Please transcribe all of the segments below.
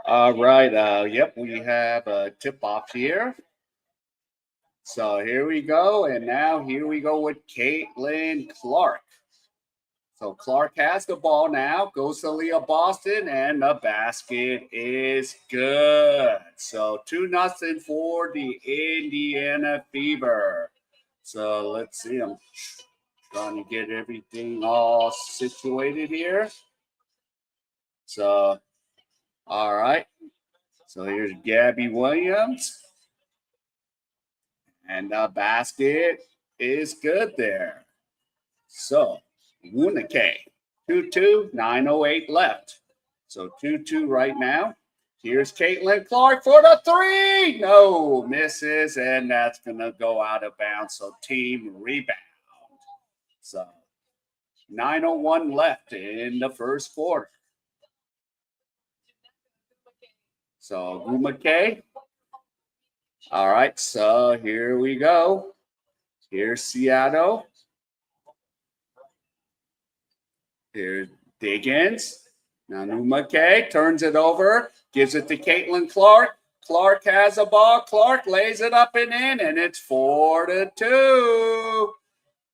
All right. Yep, we have a tip off here. So here we go. And now here we go with Caitlin Clark. So Clark has the ball now, goes to Leah Boston, and the basket is good. So 2-0 for the Indiana Fever. So let's see. I'm trying to get everything all situated here. So, all right. So here's Gabby Williams. And the basket is good there. So, Wnba, 2-2, 9:08 left. So 2-2 right now. Here's Caitlin Clark for the three. No, misses, and that's going to go out of bounds. So team rebound. So 9:01 left in the first quarter. So Wnba. All right, so here we go. Here's Seattle. Here's Diggins. Now Wnba turns it over, gives it to Caitlin Clark. Clark has a ball. Clark lays it up and in, and it's 4-2.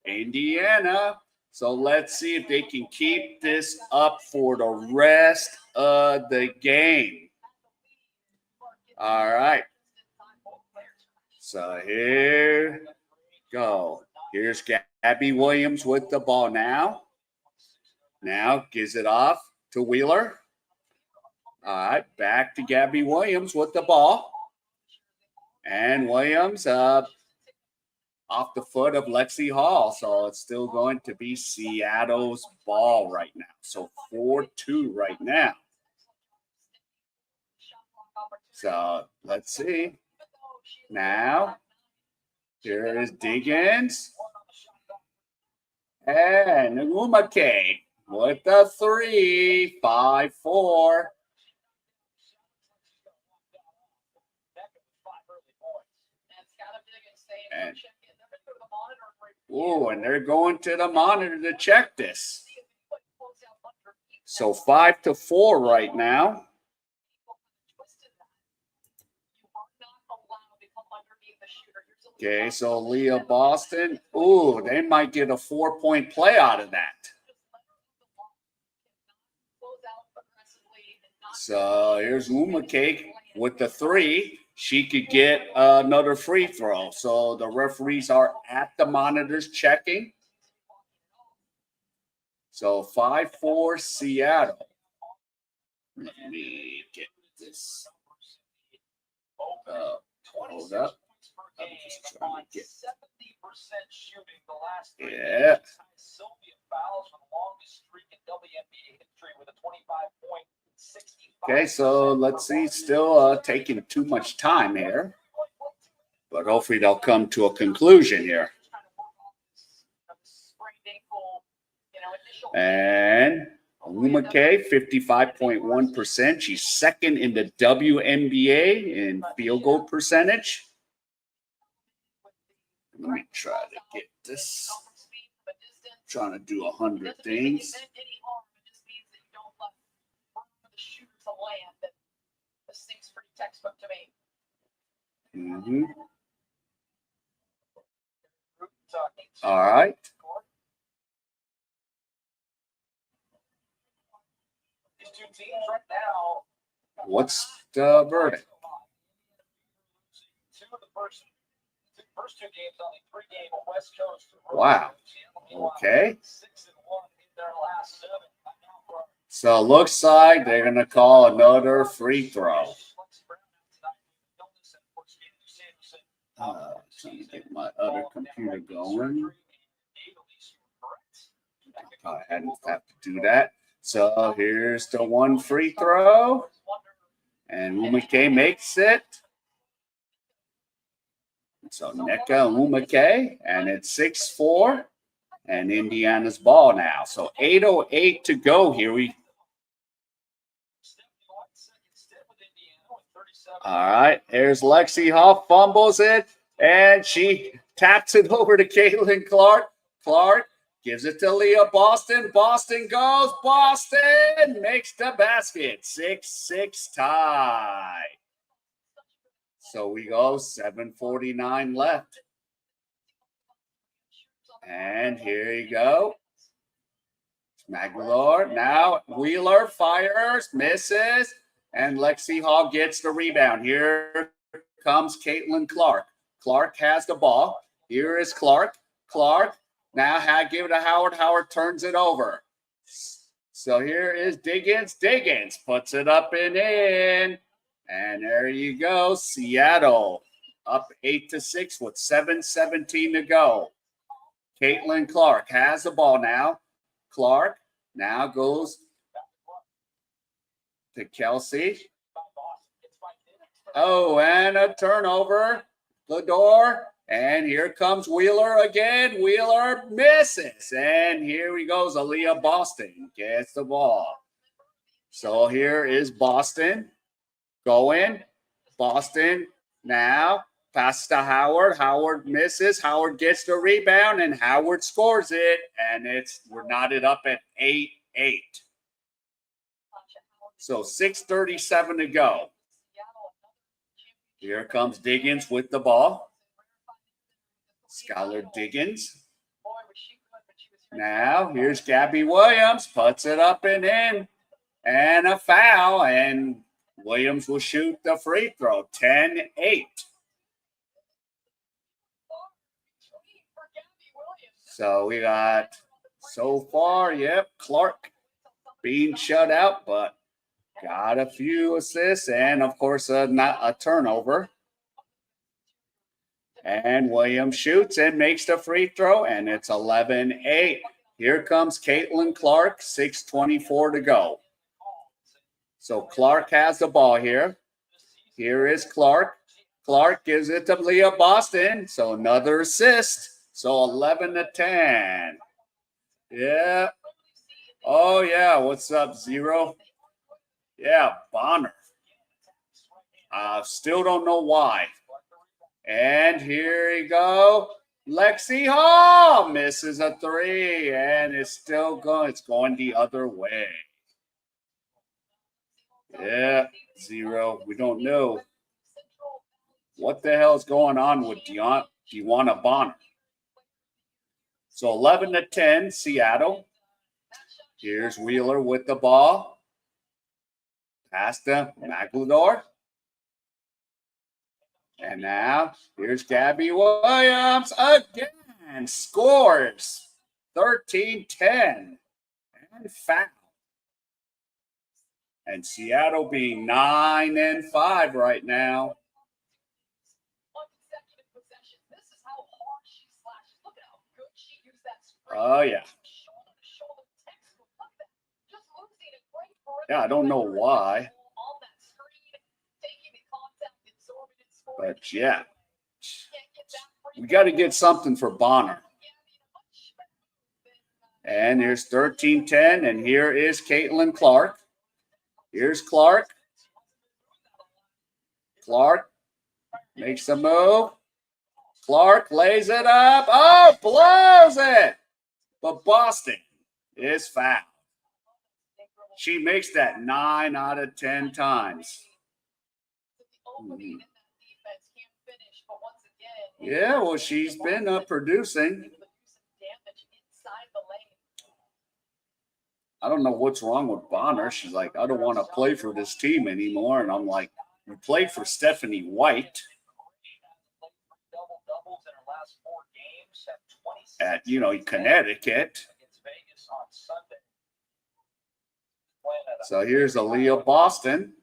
Indiana. So let's see if they can keep this up for the rest of the game. All right. So here go. Here's Gabby Williams with the ball now. Now gives it off to Wheeler. All right, back to Gabby Williams with the ball. And Williams off the foot of Lexi Hall. So it's still going to be Seattle's ball right now. So 4-2 right now. So let's see. Now, here is Diggins. And Wnba with the three, 5-4. And they're going to the monitor to check this. So 5-4 right now. Okay, so Leah Boston. Ooh, they might get a 4-point play out of that. So here's Wnba with the three. She could get another free throw. So the referees are at the monitors checking. So 5-4 Seattle. Let me get this. Hold up. I'm just trying to get. Yeah. Okay, so let's see. Still taking too much time here. But hopefully they'll come to a conclusion here. And Wnba, 55.1%. She's second in the WNBA in field goal percentage. Let me try to get this. I'm trying to do 100 things. Mm-hmm. All right. What's the verdict? Wow. Okay. So it looks like they're going to call another free throw. Trying to get my other computer going. I hadn't have to do that. So here's the one free throw. And Wnba makes it. So Wnba, and it's 6-4. And Indiana's ball now. So 8:08 to go here. All right, here's Lexi Hall, fumbles it, and she taps it over to Caitlin Clark. Clark Gives it to Leah Boston. Boston goes. Boston makes the basket. 6-6 tie. So we go 7:49 left. And here you go. Magloire. Now Wheeler fires, misses, and Lexi Hall gets the rebound. Here comes Caitlin Clark. Clark has the ball. Here is Clark. Clark now give it to Howard. Howard turns it over. So here is Diggins. Diggins puts it up and in. And there you go. Seattle up 8-6 with 7:17 to go. Caitlin Clark has the ball now. Clark now goes to Kelsey. Oh, and a turnover. The door. And here comes Wheeler again. Wheeler misses. And here he goes. Aaliyah Boston gets the ball. So here is Boston going. Boston now passes to Howard. Howard misses. Howard gets the rebound, and Howard scores it. And we're knotted up at 8-8. So 6:37 to go. Here comes Diggins with the ball. Skylar Diggins. Now here's Gabby Williams. Puts it up and in. And a foul. And Williams will shoot the free throw. 10-8. So we got so far, Clark being shut out, but got a few assists and, of course, not a turnover. And Williams shoots and makes the free throw, and it's 11-8. Here comes Caitlin Clark, 6:24 to go. So Clark has the ball here. Here is Clark. Clark gives it to Leah Boston. So another assist. So 11-10. Yeah. Oh, yeah. What's up, Zero? Yeah, Bonner. Still don't know why. And here you go. Lexi Hall misses a three, and it's still going. It's going the other way. Yeah, Zero. We don't know what the hell is going on with Dewana Bonner. So 11-10, Seattle. Here's Wheeler with the ball. Pass to Maglador. And now here's Gabby Williams again. Scores 13-10 and foul. And Seattle being 9-5 right now. Oh, yeah. Yeah, I don't know why. But, yeah. We got to get something for Bonner. And here's 13-10, and here is Caitlin Clark. Here's Clark. Clark makes a move. Clark lays it up. Oh, blows it. But Boston is fouled. She makes that 9 out of 10 times. Yeah, well, she's been producing. I don't know what's wrong with Bonner. She's like, I don't want to play for this team anymore. And I'm like, we played for Stephanie White at, Connecticut. So here's Aaliyah Boston.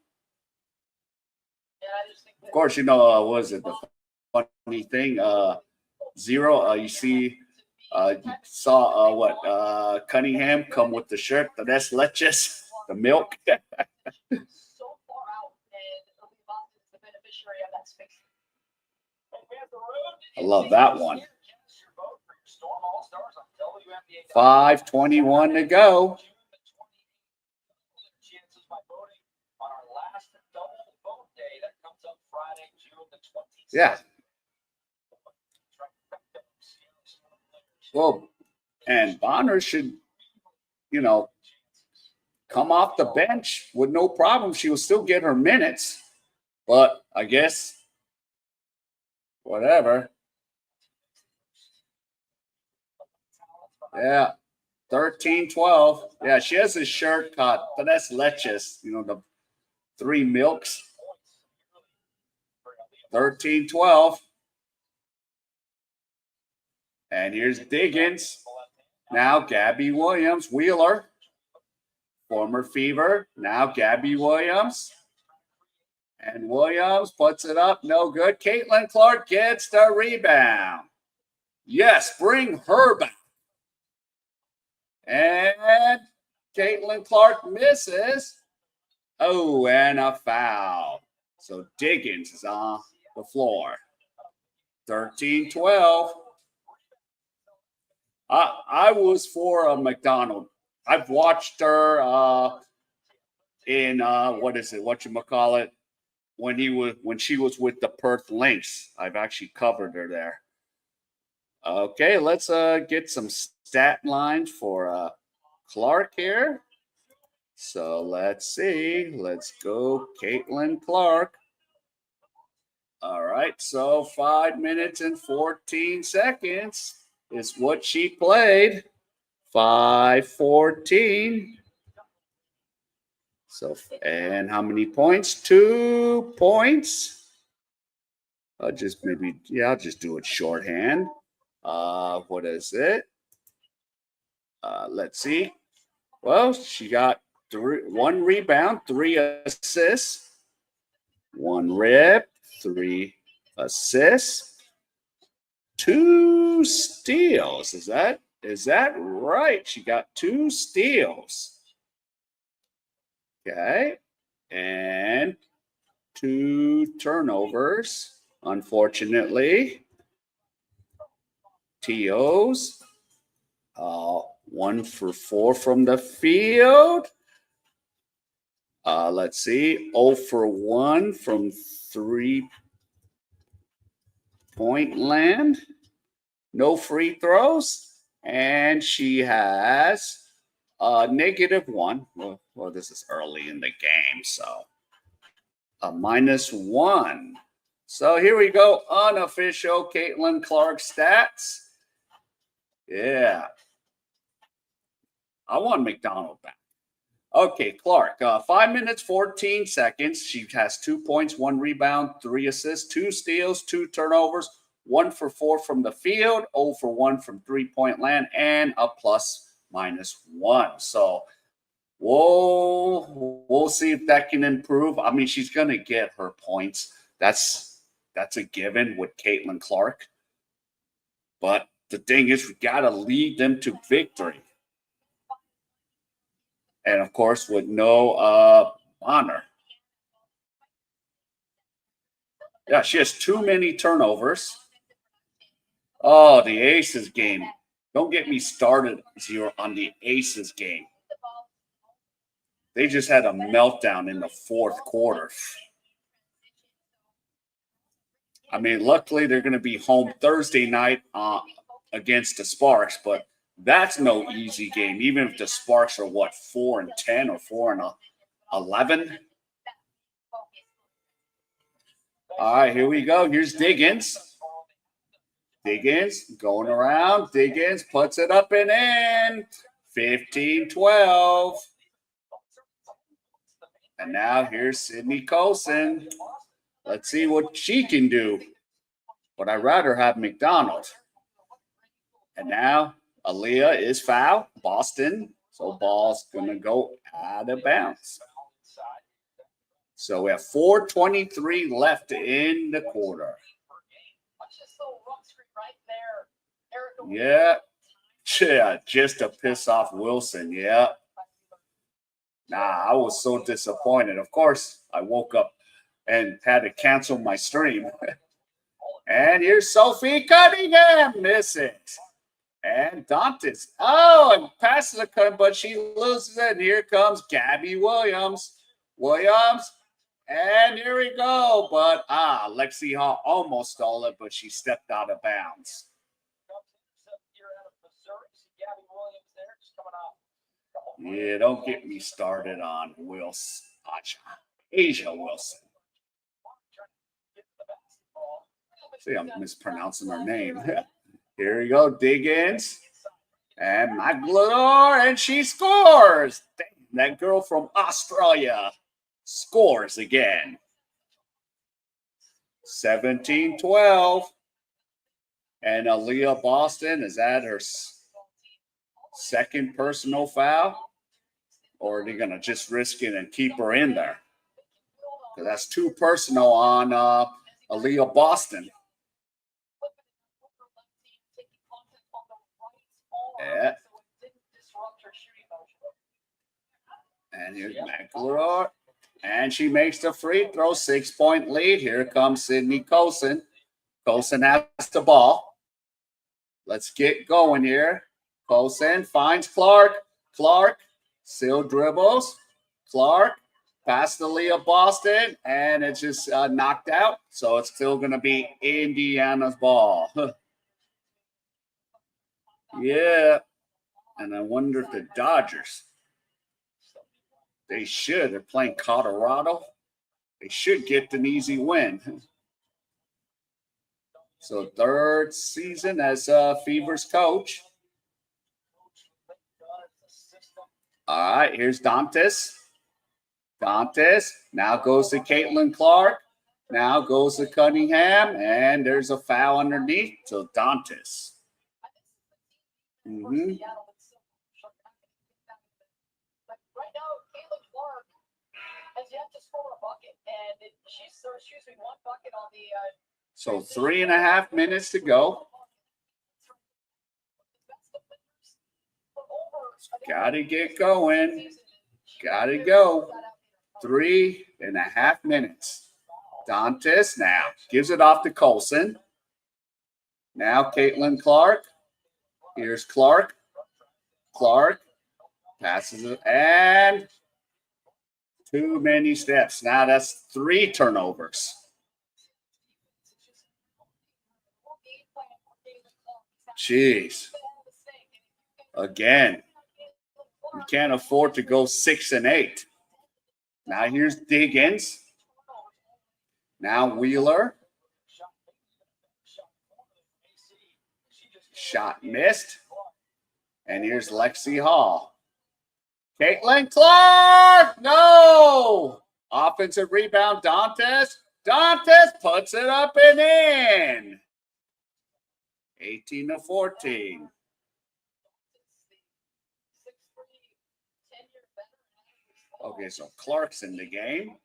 Of course, what was it? The funny thing, Zero, you see, you saw Cunningham come with the shirt, the Tres Leches, the milk. I love that one. 5:21 to go. Yeah. Well, And Bonner should, you know, come off the bench with no problem. She will still get her minutes. But I guess, whatever. Yeah. 13-12. Yeah, she has a shirt cut. Tres leches, the three milks. 13-12. And here's Diggins. Now Gabby Williams. Wheeler. Former Fever. Now Gabby Williams. And Williams puts it up. No good. Caitlin Clark gets the rebound. Yes, bring her back. And Caitlin Clark misses. Oh, and a foul. So Diggins is on the floor. 13-12. I was for McDonald. I've watched her in whatchamacallit, when she was with the Perth Lynx. I've actually covered her there. Okay, let's get some stat lines for Clark here. So let's see. Let's go Caitlin Clark. All right, so 5 minutes and 14 seconds is what she played. 5:14. So, and how many points? 2 points. I'll just do it shorthand. What is it? Let's see. Well, she got 1 rebound, 3 assists, 1 rib, 3 assists, 2 steals. Is that right? She got 2 steals. Okay. And 2 turnovers, unfortunately. TOs. 1 for 4 from the field. Let's see. 0 for 1 from 3-point land. No free throws. And she has -1. Well, this is early in the game, so a -1. So here we go. Unofficial Caitlin Clark stats. Yeah. I want McDonald back. Okay, Clark, 5 minutes, 14 seconds. She has 2 points, 1 rebound, 3 assists, 2 steals, 2 turnovers, 1 for 4 from the field, 0 for 1 from 3-point land, and a +/-1. So we'll see if that can improve. I mean, she's going to get her points. That's a given with Caitlin Clark. But the thing is, we got to lead them to victory. And of course, with no honor. Yeah, she has too many turnovers. Oh, the Aces game. Don't get me started, Zero, on the Aces game. They just had a meltdown in the 4th quarter. I mean, luckily they're going to be home Thursday night against the Sparks, but that's no easy game. Even if the Sparks are 4-10 or 4-11. All right, here we go. Here's Diggins. Diggins going around. Diggins puts it up and in. 15-12. And now here's Sydney Colson. Let's see what she can do. But I'd rather have McDonald. And now Aaliyah is fouled. Boston. So ball's going to go out of bounds. So we have 4:23 left in the quarter. Yeah, just to piss off Wilson. Yeah. I was so disappointed. Of course, I woke up and had to cancel my stream. And here's Sophie Cunningham. Miss it. And Dantes. Oh, and passes a cut, but she loses it. And here comes Gabby Williams. And here we go. But Lexi Hall almost stole it, but she stepped out of bounds. Yeah, don't get me started on Wilson. Asia Wilson. See, I'm mispronouncing her name. Here we go, Diggins. And Maglador, and she scores. Dang, that girl from Australia scores again. 17-12. And Aaliyah Boston is at her second personal foul. Or are they going to just risk it and keep her in there? Because that's 2 personal on Aaliyah Boston. Yeah. And here's McElroy. And she makes the free throw, 6-point lead. Here comes Sydney Colson. Colson has the ball. Let's get going here. Colson finds Clark. Clark still dribbles. Clark past the Leah Boston, and it's just knocked out. So it's still going to be Indiana's ball. Yeah. And I wonder if the Dodgers, they should. They're playing Colorado. They should get an easy win. So 3rd season as Fever's coach. All right, here's Dantes. Dantes now goes to Caitlin Clark. Now goes to Cunningham, and there's a foul underneath. So Dantes. So 3.5 minutes to go. Gotta get going. Gotta go. 3.5 minutes. Dantes now gives it off to Colson. Now Caitlin Clark. Here's Clark. Clark passes it, and too many steps. Now that's 3 turnovers. Jeez. Again, we can't afford to go 6 and 8. Now here's Diggins. Now Wheeler. Shot missed. And here's Lexi Hall. Caitlin Clark. No. Offensive rebound, Dantes. Dantes puts it up and in. 18-14. Okay, so Clark's in the game.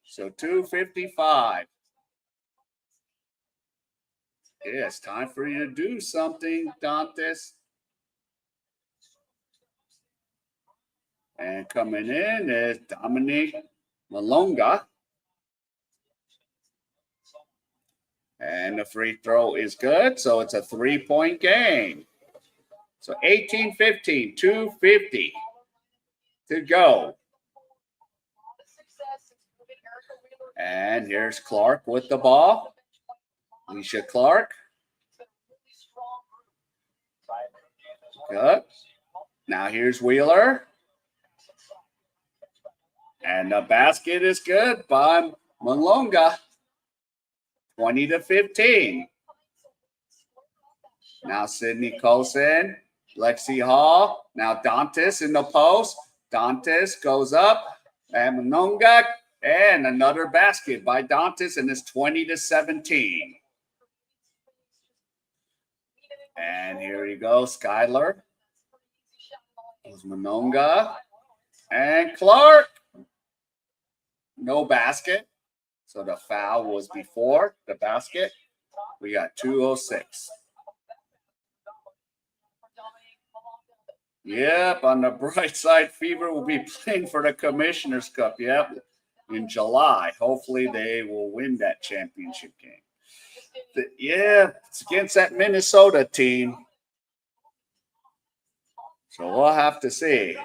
So 2:55. Yeah, it's time for you to do something, Dantes. And coming in is Dominique Malonga. And the free throw is good, so it's a 3-point game. So 18-15, 2:50 to go. And here's Clark with the ball. Alicia Clark. Good. Now here's Wheeler. And the basket is good by Malonga. 20-15. Now Sydney Colson. Lexi Hall. Now Dantes in the post. Dantes goes up. And Malonga. And another basket by Dantes, and it's 20-17. And here you go, Skylar. There's Malonga. And Clark. No basket. So the foul was before the basket. We got 2:06. Yep, on the bright side, Fever will be playing for the Commissioner's Cup. Yep, in July. Hopefully they will win that championship game. Yeah, it's against that Minnesota team. So we'll have to see.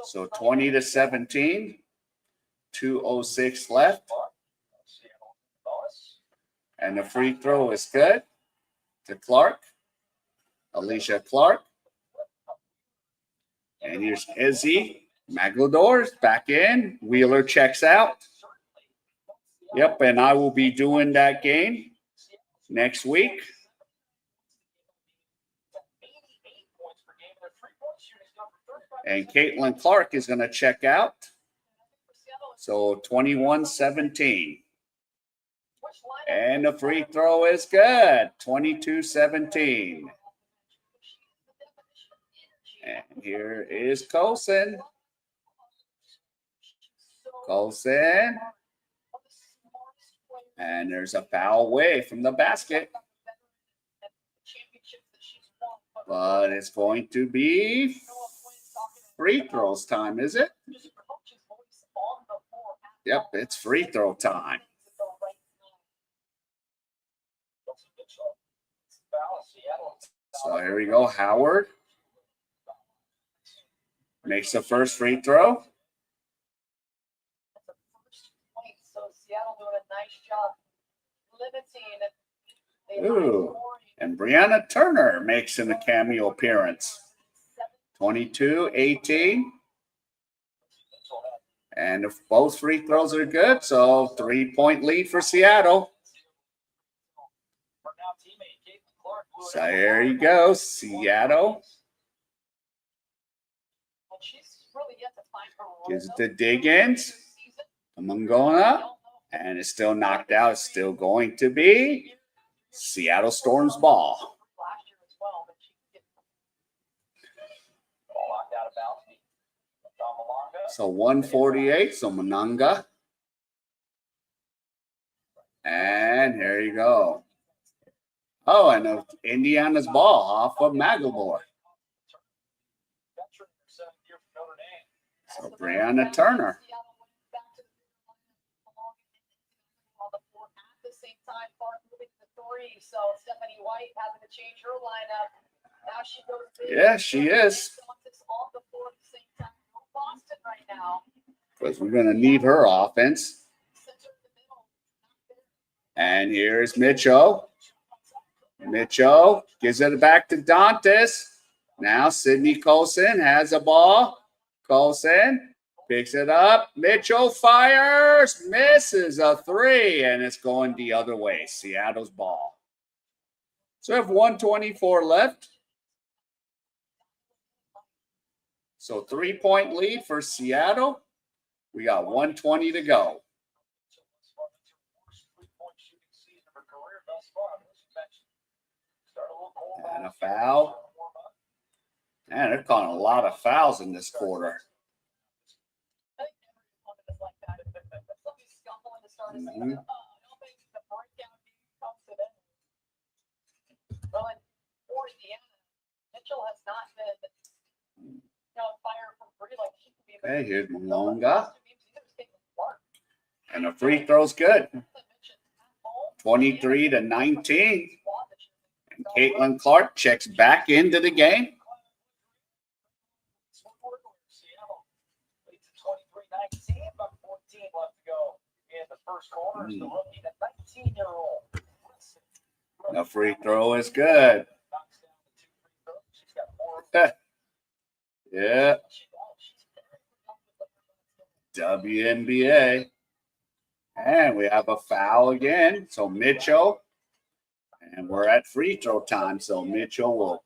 So 20-17, 2:06 left. And the free throw is good to Clark. Alicia Clark. And here's Izzy Maglador back in. Wheeler checks out. Yep, and I will be doing that game next week. And Caitlin Clark is going to check out. So 21-17. And the free throw is good. 22-17. And here is Colson. Colson. And there's a foul away from the basket. But it's going to be free throws time, is it? Yep, it's free throw time. So here we go. Howard makes the first free throw. Ooh, and Brianna Turner makes a cameo appearance. 22-18. And if both free throws are good, so 3-point lead for Seattle. So there you go, Seattle. Gives it to Diggins. Mangona. And it's still knocked out. It's still going to be Seattle Storm's ball. So 148, so Mananga. And here you go. Oh, and Indiana's ball off of Maglador. So Brianna Turner. So Stephanie White having to change her lineup. Now she goes. Yeah, she is. Because we're going to need her offense. And here's Mitchell. Mitchell gives it back to Dantas. Now Sydney Colson has a ball. Colson picks it up. Mitchell fires, misses a three, and it's going the other way. Seattle's ball. So we have 124 left. So 3-point lead for Seattle. We got 120 to go. And a foul. Man, they're calling a lot of fouls in this quarter. Mm-hmm. Okay, here's Malonga. And the free throw's good. 23-19. And Caitlin Clark checks back into the game. The free throw is good. Yeah. Wnba. And we have a foul again. So Mitchell. And we're at free throw time. So Mitchell will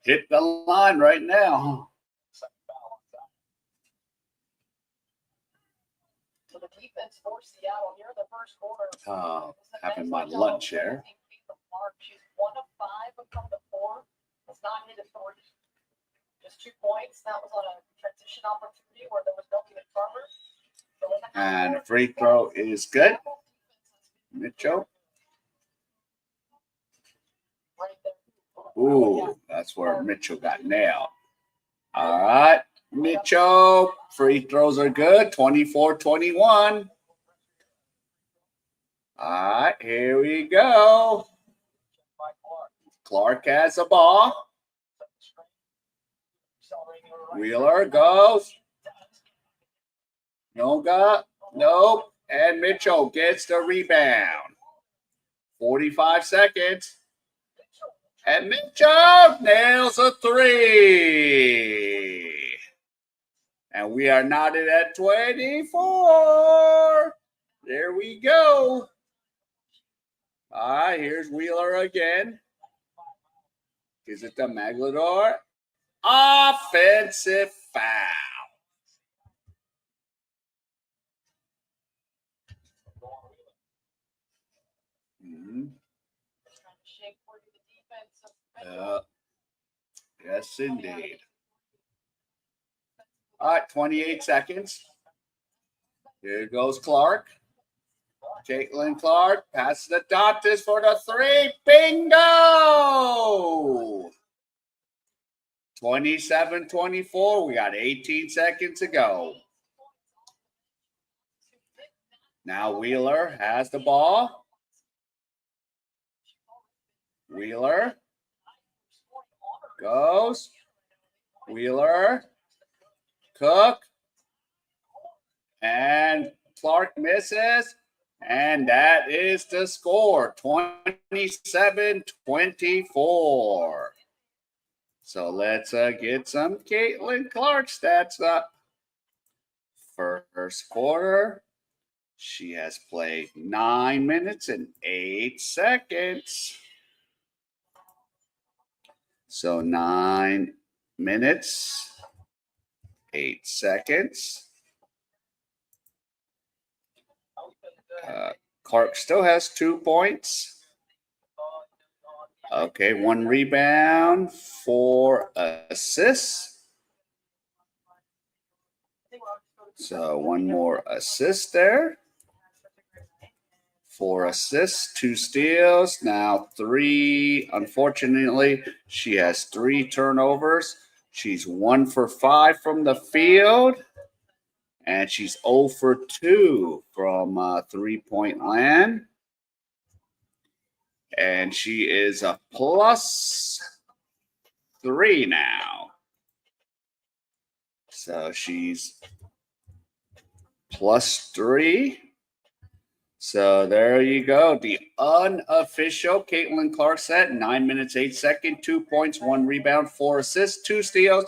hit the line right now. Having my lunch here. She's 1 of 5 from the 4. Has not hit a 3. Just 2 points. That was on a transition opportunity where there was nobody in cover. And the free throw is good. Mitchell. Ooh, that's where Mitchell got nailed. All right, Mitchell. Free throws are good. 24-21. All right, here we go. Clark has the ball. Wheeler goes. No got. Nope. And Mitchell gets the rebound. 45 seconds. And Mitchell nails a 3. And we are knotted at 24. There we go. All right, here's Wheeler again. Is it the Maglador? Offensive foul. Yes, indeed. All right, 28 seconds. Here goes Clark. Caitlin Clark passes the Dantas for the 3. Bingo! 27-24. We got 18 seconds to go. Now Wheeler has the ball. Wheeler goes. Wheeler. Cook. And Clark misses. And that is the score, 27-24. So let's get some Caitlin Clark stats up. First quarter, she has played 9 minutes and 8 seconds. So 9 minutes, 8 seconds. Clark still has 2 points. Okay, 1 rebound, 4 assists. So 1 more assist there. 4 assists, 2 steals. Now 3. Unfortunately, she has 3 turnovers. She's 1 for 5 from the field. And she's 0 for 2 from 3-point land. And she is a +3 now. So she's +3. So there you go. The unofficial Caitlin Clark set. 9 minutes, 8 seconds, 2 points, 1 rebound, 4 assists, 2 steals,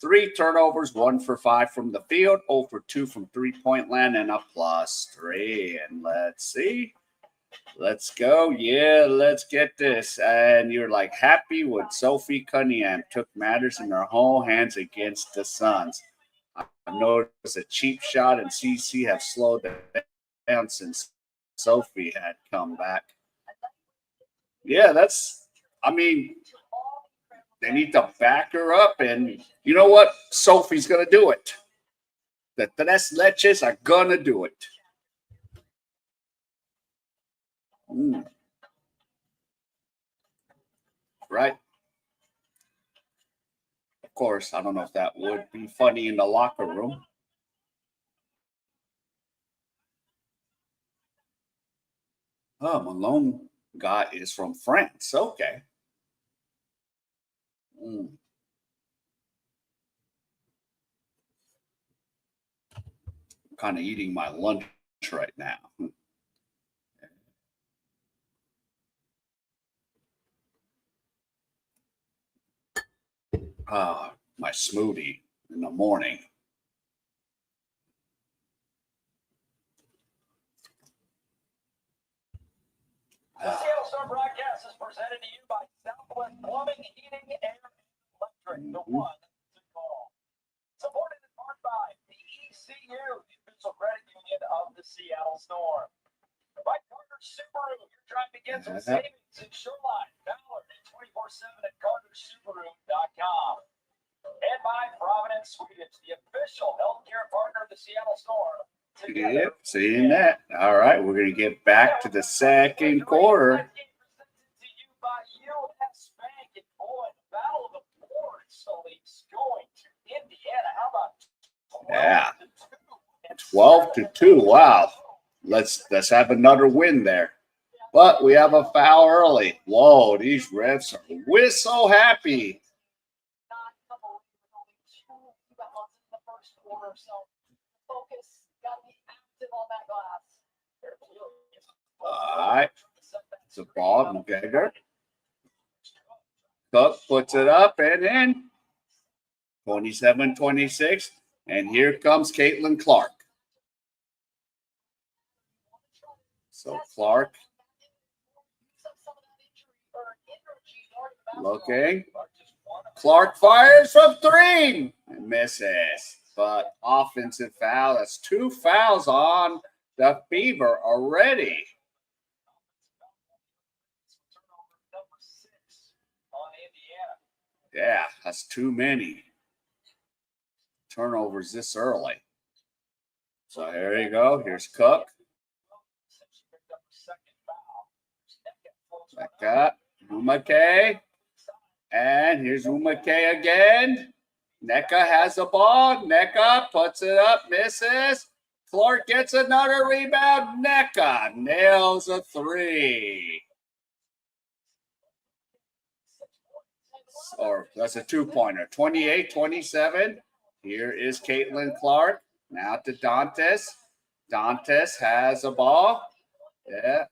3 turnovers, 1 for 5 from the field, 0 for 2 from 3-point land, and a +3. And let's see. Let's go. Yeah, let's get this. And you're like happy with Sophie Cunningham took matters in her own hands against the Suns. I noticed a cheap shot and CC have slowed down since Sophie had come back. Yeah, they need to back her up. And you know what? Sophie's going to do it. The Tres Leches are going to do it. Right? Of course, I don't know if that would be funny in the locker room. Oh, Malone guy is from France. Okay. I'm kind of eating my lunch right now. My smoothie in the morning. The Seattle Star broadcast is presented to you by Southwest Plumbing, Heating, Air, and Electric. The one to call. Supported in part by the ECU, the official credit union of the Seattle Storm. By Carter Subaru, your drive begins with savings in Shoreline, Ballard, and 24/7 at CarterSubaru.com. And by Providence Swedish, the official healthcare partner of the Seattle Storm. Yep, seeing that. All right, we're going to get back to the second quarter. Yeah, 12-2. Wow, let's have another win there. But we have a foul early. Whoa, these refs are so happy. All right. It's a ball, McGregor. Cook puts it up and in. 27-26. And here comes Caitlin Clark. So Clark looking. Clark fires from 3 and misses. But offensive foul. That's 2 fouls on the Fever already. Yeah, that's too many turnovers this early. So here you go. Here's Cook. Nneka, Wnba. And here's Wnba again. Nneka has the ball. Nneka puts it up, misses. Clark gets another rebound. Nneka nails a 3. Or that's a 2-pointer. 28-27. Here is Caitlin Clark. Now to Dantas. Dantas has a ball. Yeah.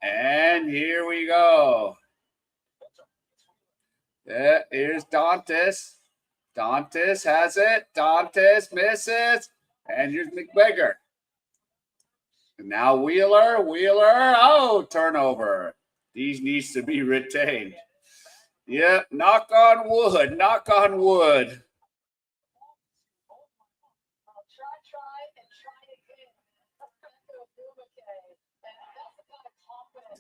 And here we go. Yeah, here's Dantas. Dantas has it. Dantas misses. And here's McGregor. And now Wheeler. Oh, turnover. These needs to be retained. Yeah, knock on wood.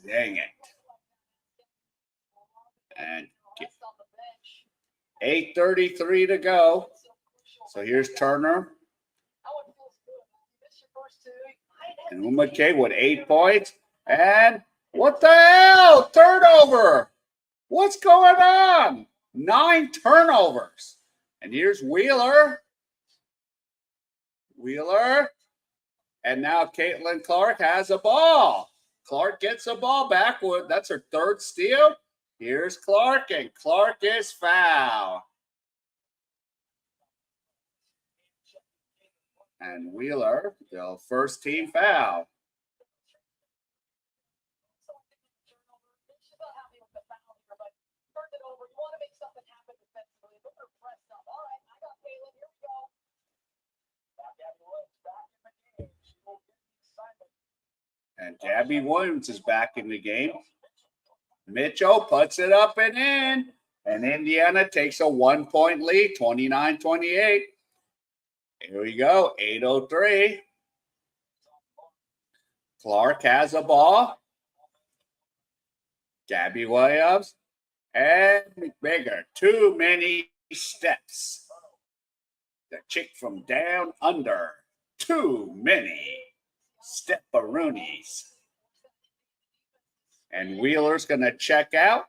Dang it. And 8:33 to go. So here's Turner. And Wnba with 8 points. And what the hell? Turnover. What's going on? 9 turnovers. And here's Wheeler. And now Caitlin Clark has a ball. Clark gets a ball back. That's her 3rd steal. Here's Clark, and Clark is fouled. And Wheeler, the 1st team foul. And Gabby Williams is back in the game. Mitchell puts it up and in. And Indiana takes a 1-point lead, 29-28. Here we go, 8:03. Clark has a ball. Gabby Williams and McGregor. Too many steps. The chick from down under. Too many step-a-roonies. And Wheeler's going to check out.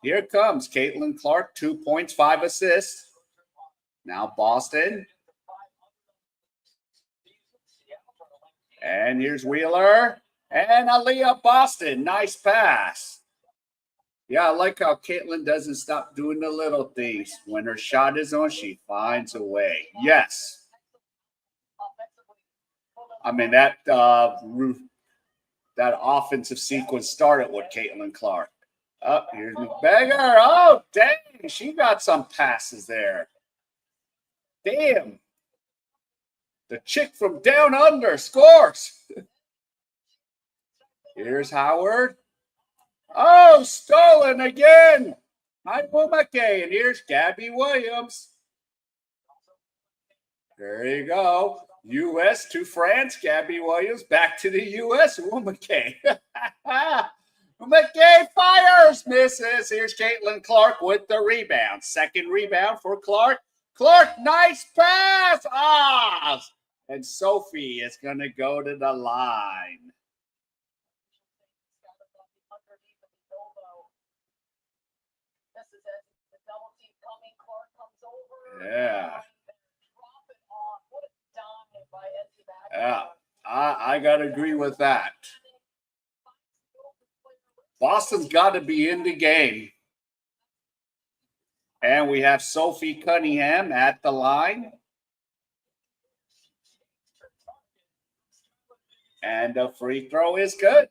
Here comes Caitlin Clark, 2 points, 5 assists. Now Boston. And here's Wheeler. And Aaliyah Boston. Nice pass. Yeah, I like how Caitlin doesn't stop doing the little things. When her shot is on, she finds a way. Yes. I mean, that offensive sequence started with Caitlin Clark. Oh, here's McGregor. Oh, dang. She got some passes there. Damn. The chick from down under scores. Here's Howard. Oh, stolen again. Wnba. And here's Gabby Williams. There you go. U.S. to France. Gabby Williams back to the U.S. Wnba. Wnba fires, misses. Here's Caitlin Clark with the rebound. 2nd rebound for Clark. Clark, nice pass. Ah! And Sophie is going to go to the line. Yeah. Yeah, I got to agree with that. Boston's got to be in the game. And we have Sophie Cunningham at the line. And the free throw is good.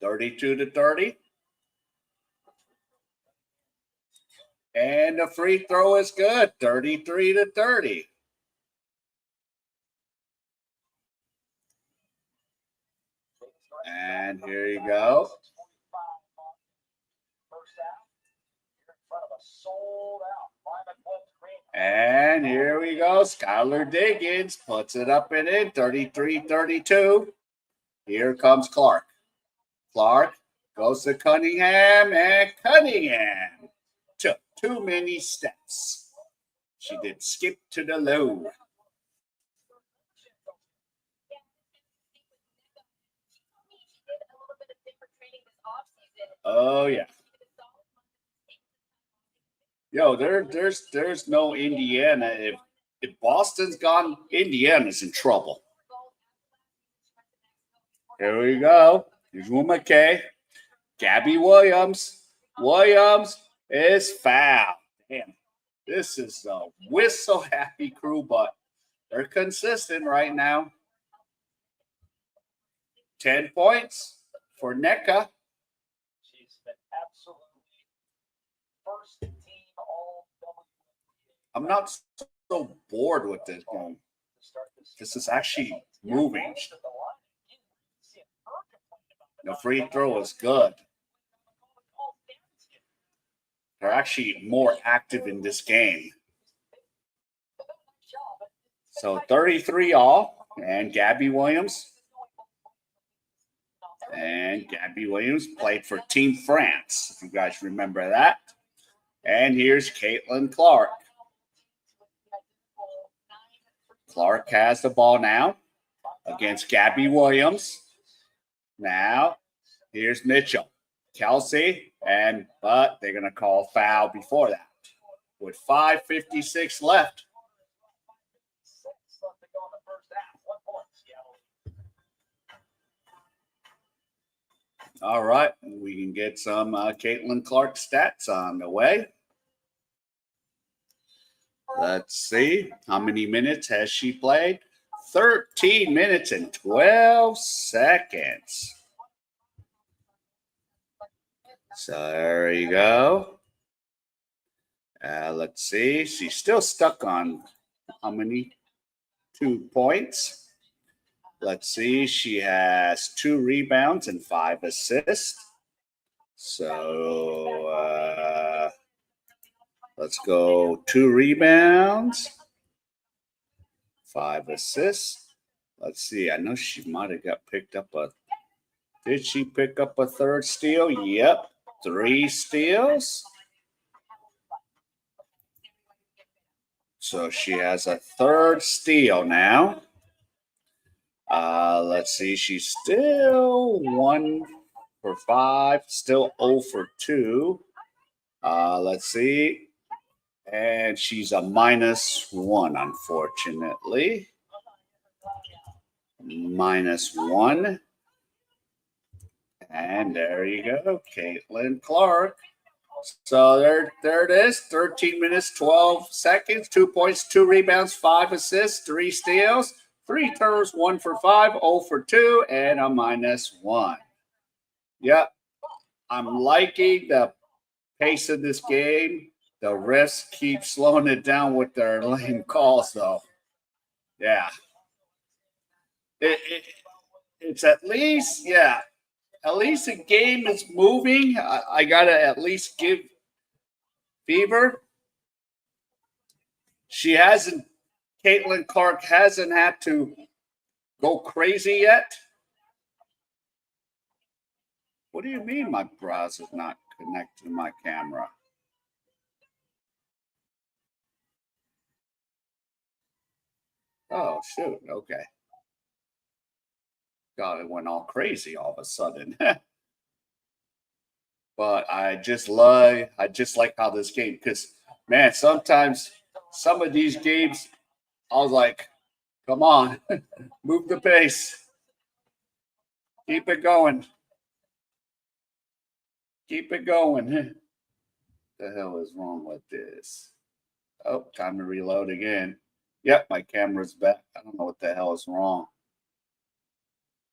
32-30. And the free throw is good. 33-30. And here you go. And here we go. Skylar Diggins puts it up and in. 33-32. Here comes Clark. Clark goes to Cunningham, and Cunningham took too many steps. She did skip to the low. Oh yeah. Yo, there's no Indiana. If Boston's gone, Indiana's in trouble. Here we go. Here's Wnba. Gabby Williams. Williams is fouled. Damn. This is a whistle happy crew, but they're consistent right now. 10 points for NECA. She's been absolutely first team all I'm not so bored with this game. This is actually moving. The free throw is good. They're actually more active in this game. So 33 all, and Gabby Williams. And Gabby Williams played for Team France, if you guys remember that. And here's Caitlin Clark. Clark has the ball now against Gabby Williams. Now, here's Mitchell. Kelsey, but they're going to call foul before that with 5:56 left. All right, we can get some Caitlin Clark stats on the way. Let's see. How many minutes has she played? 13 minutes and 12 seconds. So there you go. Let's see. She's still stuck on how many? 2 points. Let's see. She has 2 rebounds and 5 assists. So let's go 2 rebounds, 5 assists. Let's see. I know she might have got picked up a. Did she pick up a 3rd steal? Yep. 3 steals. So she has a 3rd steal now. Let's see. She's still 1 for 5, still 0 for 2. Let's see. And she's a -1, unfortunately. -1. And there you go, Caitlin Clark. So there it is. 13 minutes, 12 seconds, 2 points, 2 rebounds, 5 assists, 3 steals, 3 turnovers, 1 for 5, 0 for 2, and a -1. Yep. I'm liking the pace of this game. The refs keep slowing it down with their lame calls, though. Yeah. It's at least, yeah. At least the game is moving. I got to at least give Fever. Caitlin Clark hasn't had to go crazy yet. What do you mean my browser's not connected to my camera? Oh, shoot. Okay. God, it went all crazy all of a sudden. But I just like how this game, because man, sometimes some of these games, I was like, come on, move the pace. Keep it going. Keep it going. The hell is wrong with this? Oh, time to reload again. Yep, my camera's back. I don't know what the hell is wrong.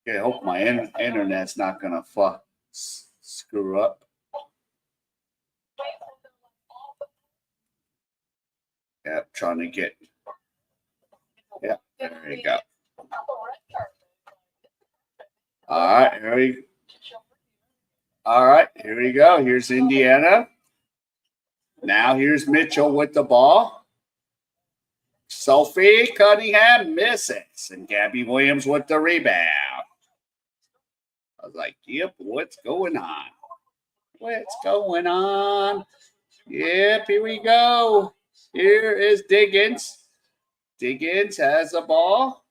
Okay, I hope my internet's not gonna screw up. Yep, trying to get. Yep, there you go. All right, here we go. Here's Indiana. Now here's Mitchell with the ball. Sophie Cunningham misses, and Gabby Williams with the rebound. I was like, yep, what's going on? What's going on? Yep, here we go. Here is Diggins. Diggins has the ball.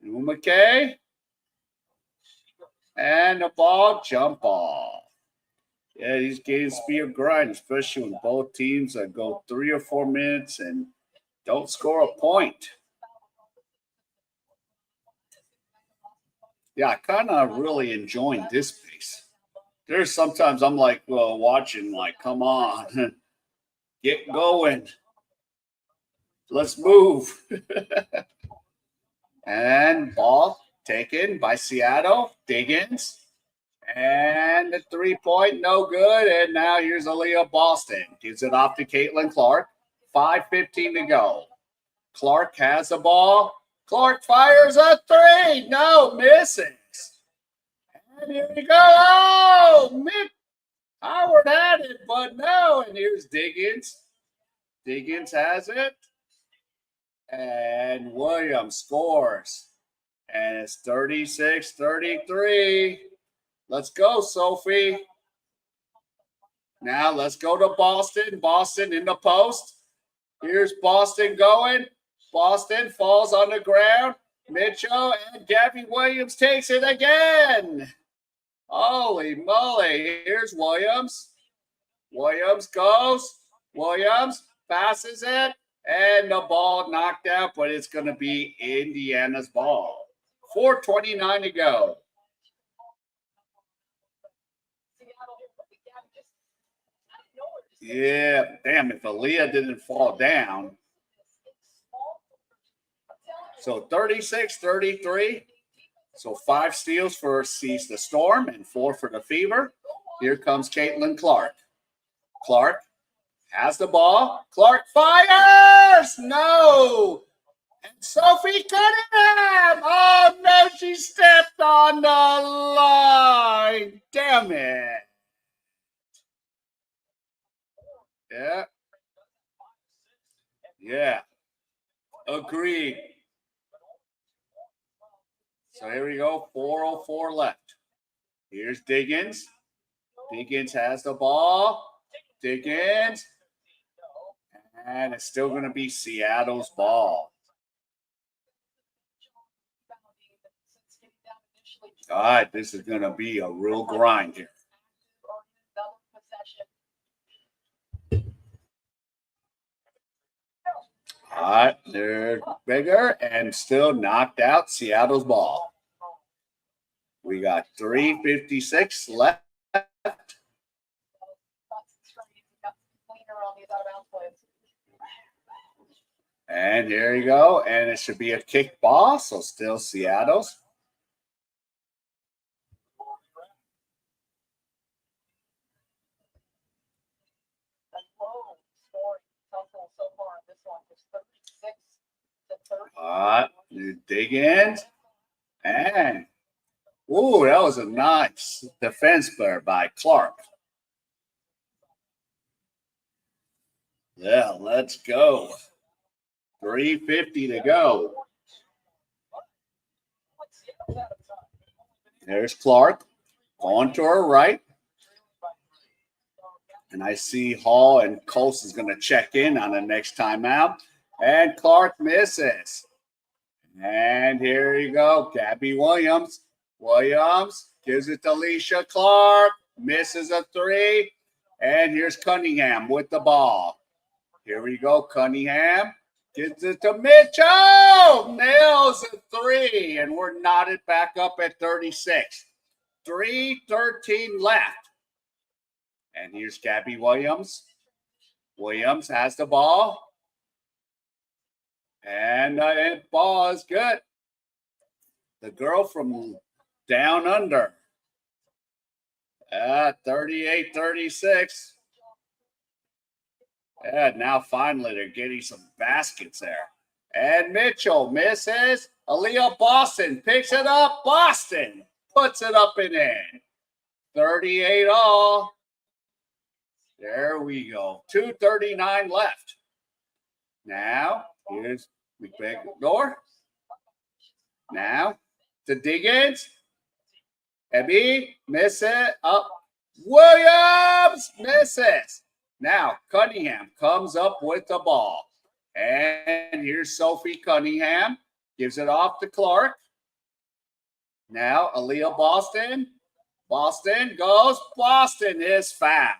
Wnba. And the ball, jump ball. Yeah, these games be a grind, especially when both teams go 3 or 4 minutes and don't score a point. Yeah, I kind of really enjoying this pace. There's sometimes I'm like, well, watching, like, come on, get going. Let's move. And ball taken by Seattle. Diggins. And the 3-point, no good. And now here's Aaliyah Boston. Gives it off to Caitlin Clark. 5:15 to go. Clark has the ball. Clark fires a 3. No, misses. And here we go. Oh, Mick Howard had it, but no. And here's Diggins. Diggins has it. And Williams scores. And it's 36-33. Let's go, Sophie. Now let's go to Boston. Boston in the post. Here's Boston going. Boston falls on the ground. Mitchell and Gabby Williams takes it again. Holy moly. Here's Williams. Williams goes. Williams passes it. And the ball knocked out, but it's going to be Indiana's ball. 4:29 to go. Yeah, damn, if Aaliyah didn't fall down. So 36-33. So 5 steals for Seize the Storm and 4 for the Fever. Here comes Caitlin Clark. Clark has the ball. Clark fires! No! And Sophie Cunningham! Oh, no, she stepped on the line. Damn it. Yeah. Yeah. Agreed. So here we go. 4:04 left. Here's Diggins. Diggins has the ball. Diggins. And it's still going to be Seattle's ball. God, this is going to be a real grind here. All right, they're bigger and still knocked out Seattle's ball. We got 3:56 left. And here you go. And it should be a kick ball, so still Seattle's. You dig in. And, ooh, that was a nice defense player by Clark. Yeah, let's go. 3:50 to go. There's Clark going to her right. And I see Hall and Coast is going to check in on the next timeout. And Clark misses. And here you go. Gabby Williams. Williams gives it to Alicia Clark. Misses a 3. And here's Cunningham with the ball. Here we go. Cunningham gives it to Mitchell. Nails a 3. And we're knotted back up at 36. 3:13 left. And here's Gabby Williams. Williams has the ball. And the ball is good. The girl from down under. 38-36. Yeah, now finally they're getting some baskets there. And Mitchell misses. Aaliyah Boston picks it up. Boston puts it up and in. 38 all. There we go. 2:39 left. Now, here's McBaker. Now, to Diggins. Wnba, miss it. Up. Williams misses. Now, Cunningham comes up with the ball. And here's Sophie Cunningham. Gives it off to Clark. Now, Aaliyah Boston. Boston goes. Boston is fouled.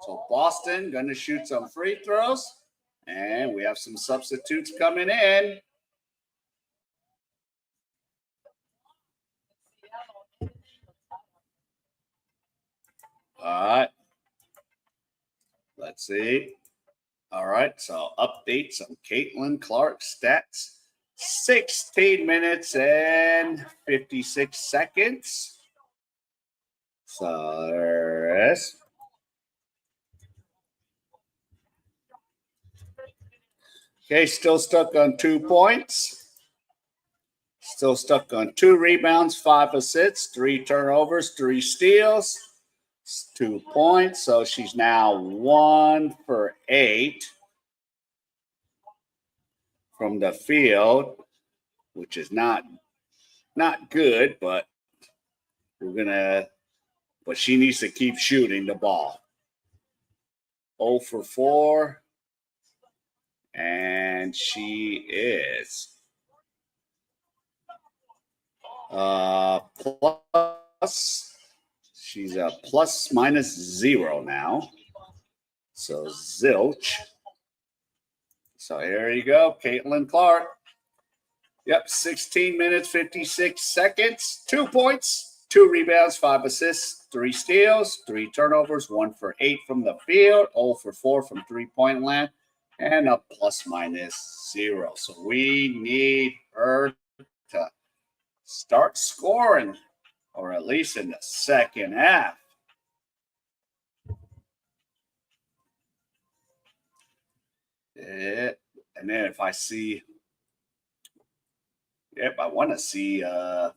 So Boston going to shoot some free throws. And we have some substitutes coming in. All right. Let's see. All right. So updates on Caitlin Clark stats. 16 minutes and 56 seconds. So there is. Okay, still stuck on 2 points. Still stuck on 2 rebounds, 5 assists, 3 turnovers, 3 steals, 2 points. So she's now 1 for 8 from the field, which is not good, but but she needs to keep shooting the ball. 0 for 4. And she is plus. She's a plus minus 0 now. So zilch. So here you go, Caitlin Clark. Yep, 16 minutes, 56 seconds, 2 points, 2 rebounds, 5 assists, 3 steals, 3 turnovers, 1 for 8 from the field, 0 for 4 from 3-point land, and a plus minus 0. So we need her to start scoring, or at least in the second half. And then if I see, I want to see, yeah,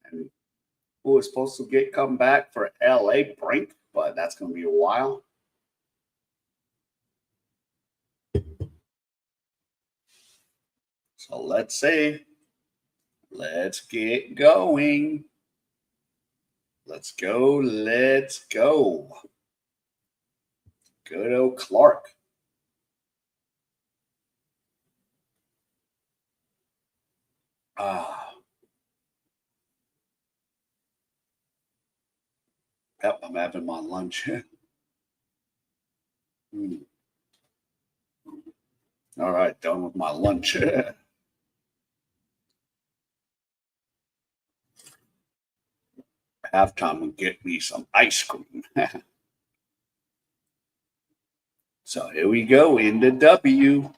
and who was supposed to come back for LA Brink, but that's going to be a while. So let's see. Let's get going. Let's go. Let's go. Good old Clark. Yep, I'm having my lunch. All right, done with my lunch. Halftime and get me some ice cream. So here we go in the W.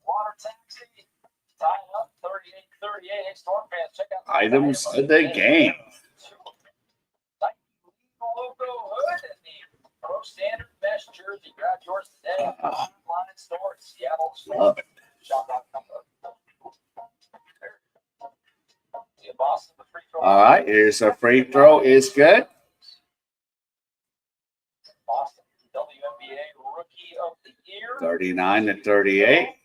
Water taxi, tied up 38-38. Storm fans, check out Items of the game. Logo hood and the Pro Standard Mesh jersey. Grab yours today. Online store at Seattle. Love it. All right, here's a free throw. Is good. Boston WNBA Rookie of the Year. 39-38.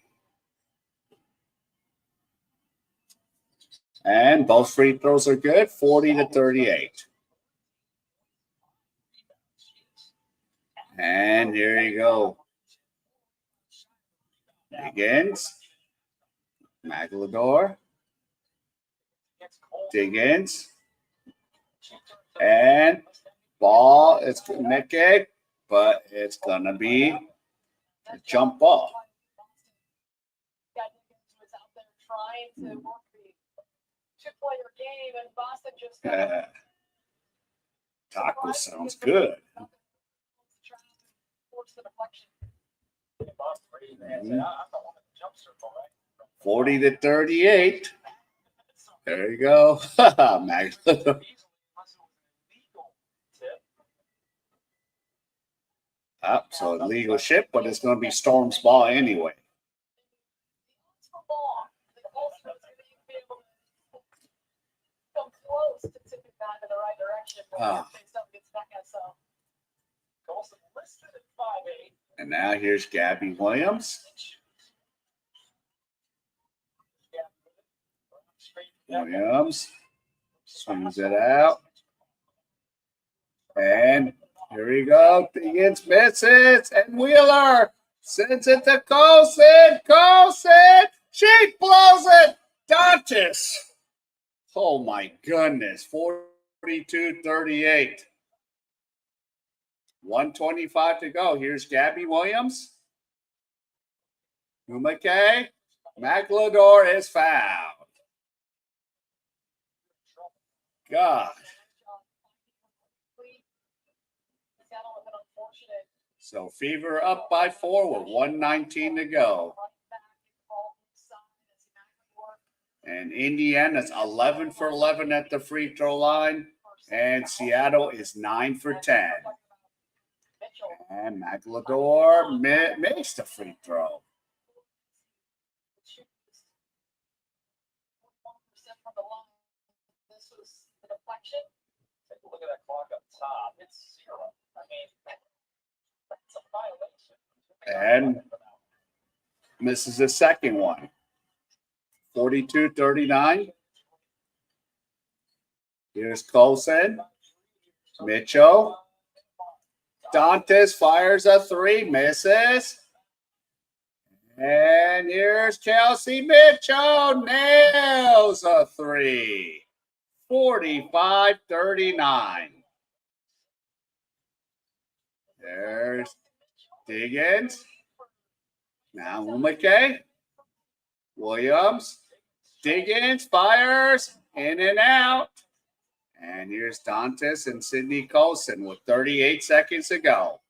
And both free throws are good. 40-38. And here you go. Diggins. Maglador. Diggins. And ball. It's Nicky, but it's going to be a jump ball. two-player game, and Boston just Taco sounds good. forced the deflection. 40-38. There you go. Magdalene. So illegal ship, but it's going to be Storm's ball anyway. And now here's Gabby Williams. Williams swings it out. And here we go. Higgins misses. And Wheeler sends it to Colson. Colson. She blows it. Dantas. Oh my goodness. 42-38. 1:25 to go. Here's Gabby Williams. Wnba. Maglador is fouled. God. So Fever up by 4 with 1:19 to go. And Indiana's 11 for 11 at the free throw line. And Seattle is 9 for 10. And Maglador makes the free throw. Take a look at that clock up top. It's 0. I mean, that's a violation. And misses the second one. 42-39. Here's Colson. Mitchell. Dantas fires a 3, misses. And here's Chelsea Mitchell. Nails a 3. 45-39. There's Diggins. Now Wnba. Williams. Diggins fires in and out. And here's Dantas and Sydney Colson with 38 seconds to go.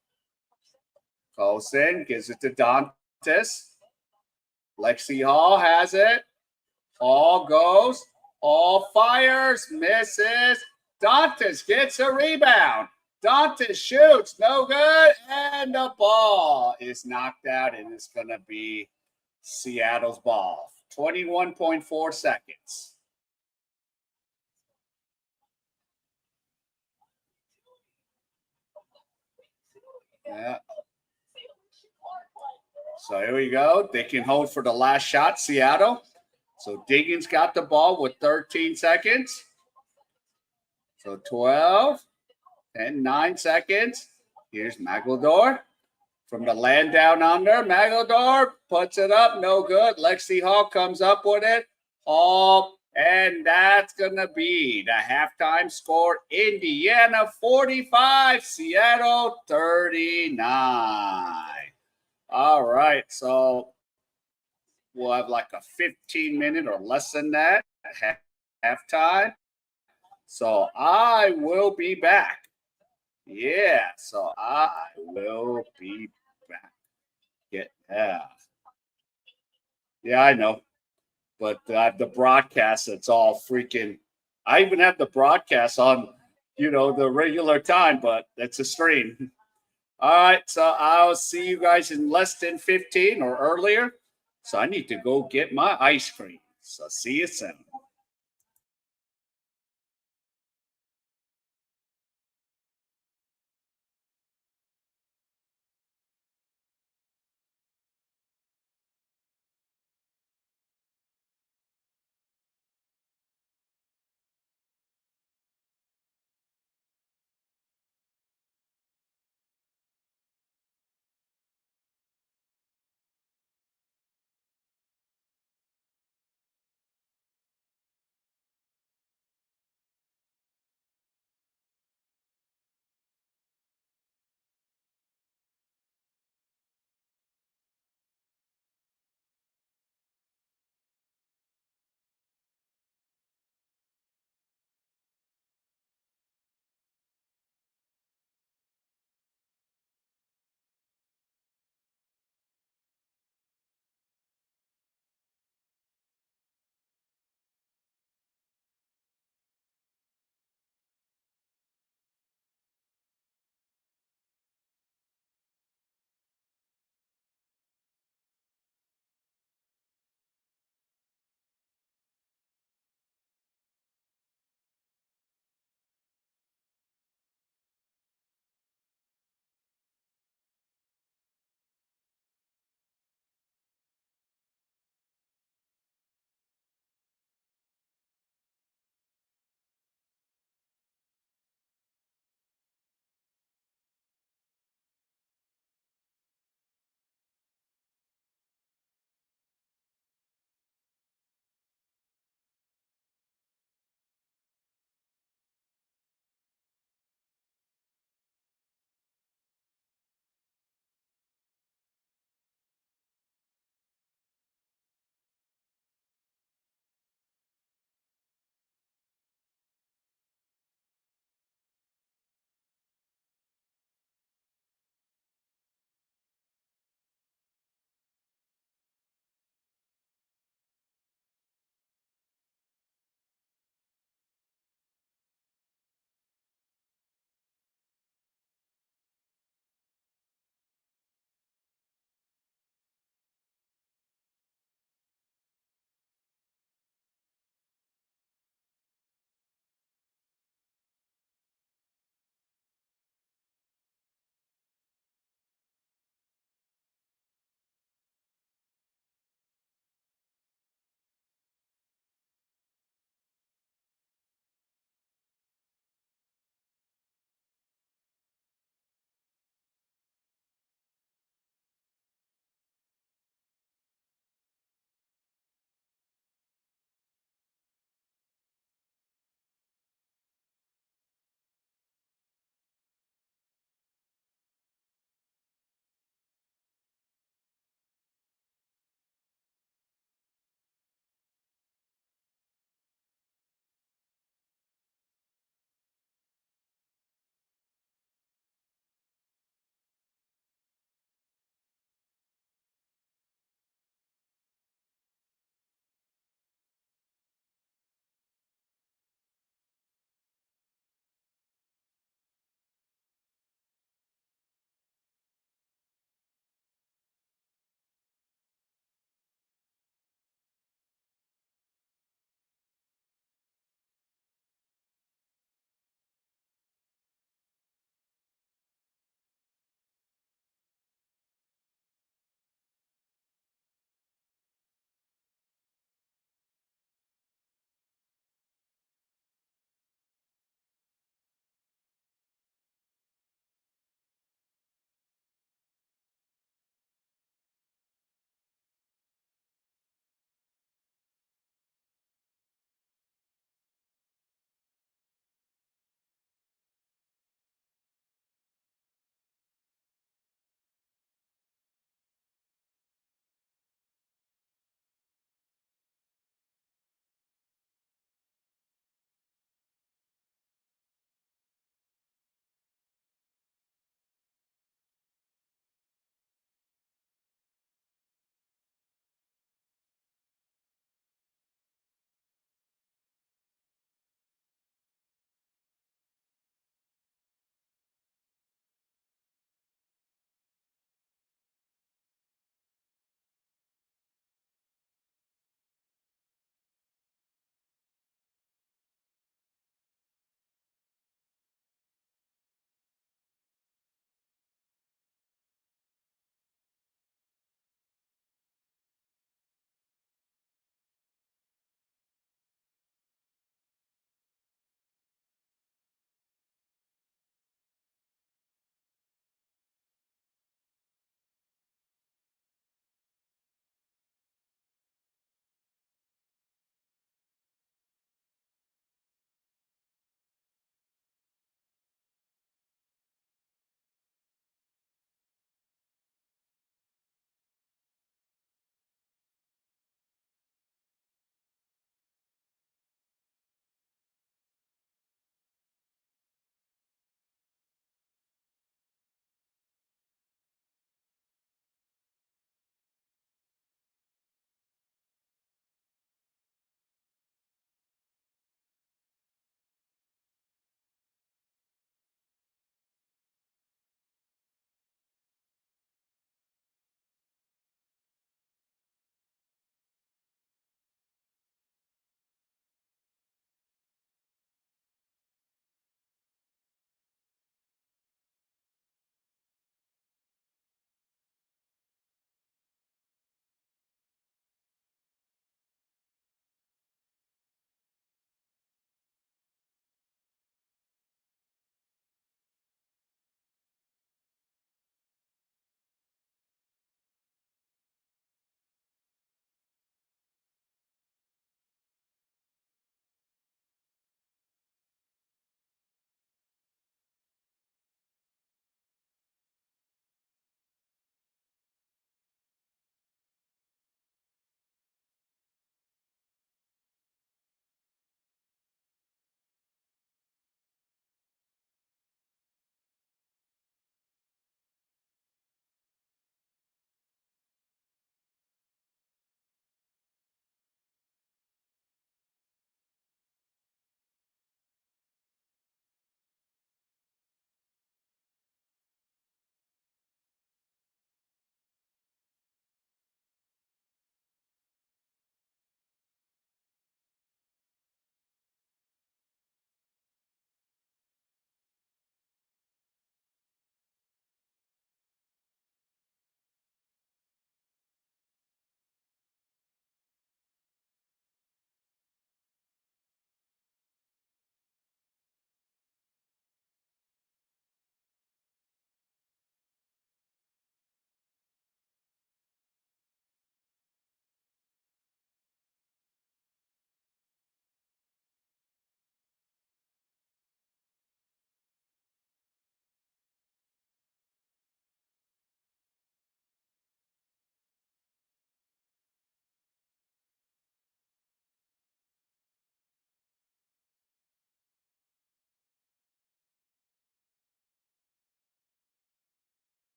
Colson gives it to Dantas. Lexi Hall has it. Hall goes. Hall fires. Misses. Dantas gets a rebound. Dantas shoots. No good. And the ball is knocked out, and it's going to be Seattle's ball. 21.4 seconds. Yeah. So here we go. They can hold for the last shot, Seattle. So Diggins got the ball with 13 seconds. So 12, 10, 9 seconds. Here's Maglador from the land down under. Maglador puts it up. No good. Lexi Hall comes up with it. Hall. And that's going to be the halftime score. Indiana 45, Seattle 39. All right. So we'll have like a 15-minute or less than that halftime. So I will be back. Yeah. So I will be back. Yeah, I know. But I have the broadcast. It's all freaking. I even have the broadcast on, the regular time, but it's a stream. All right. So I'll see you guys in less than 15 or earlier. So I need to go get my ice cream. So see you soon.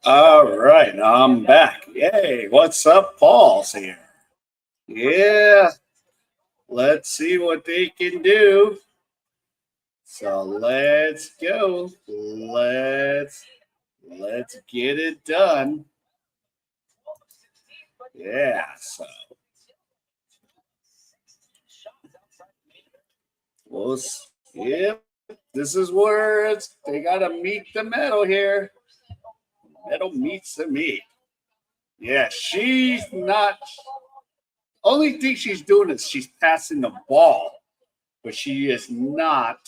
All right, I'm back. Yay, what's up, Paul's here. Yeah, let's see what they can do. So let's go. Let's get it done. Yeah, so we'll yep. This is where they gotta meet the metal here. Metal meets the meat. Yeah, she's not. Only thing she's doing is she's passing the ball, but she is not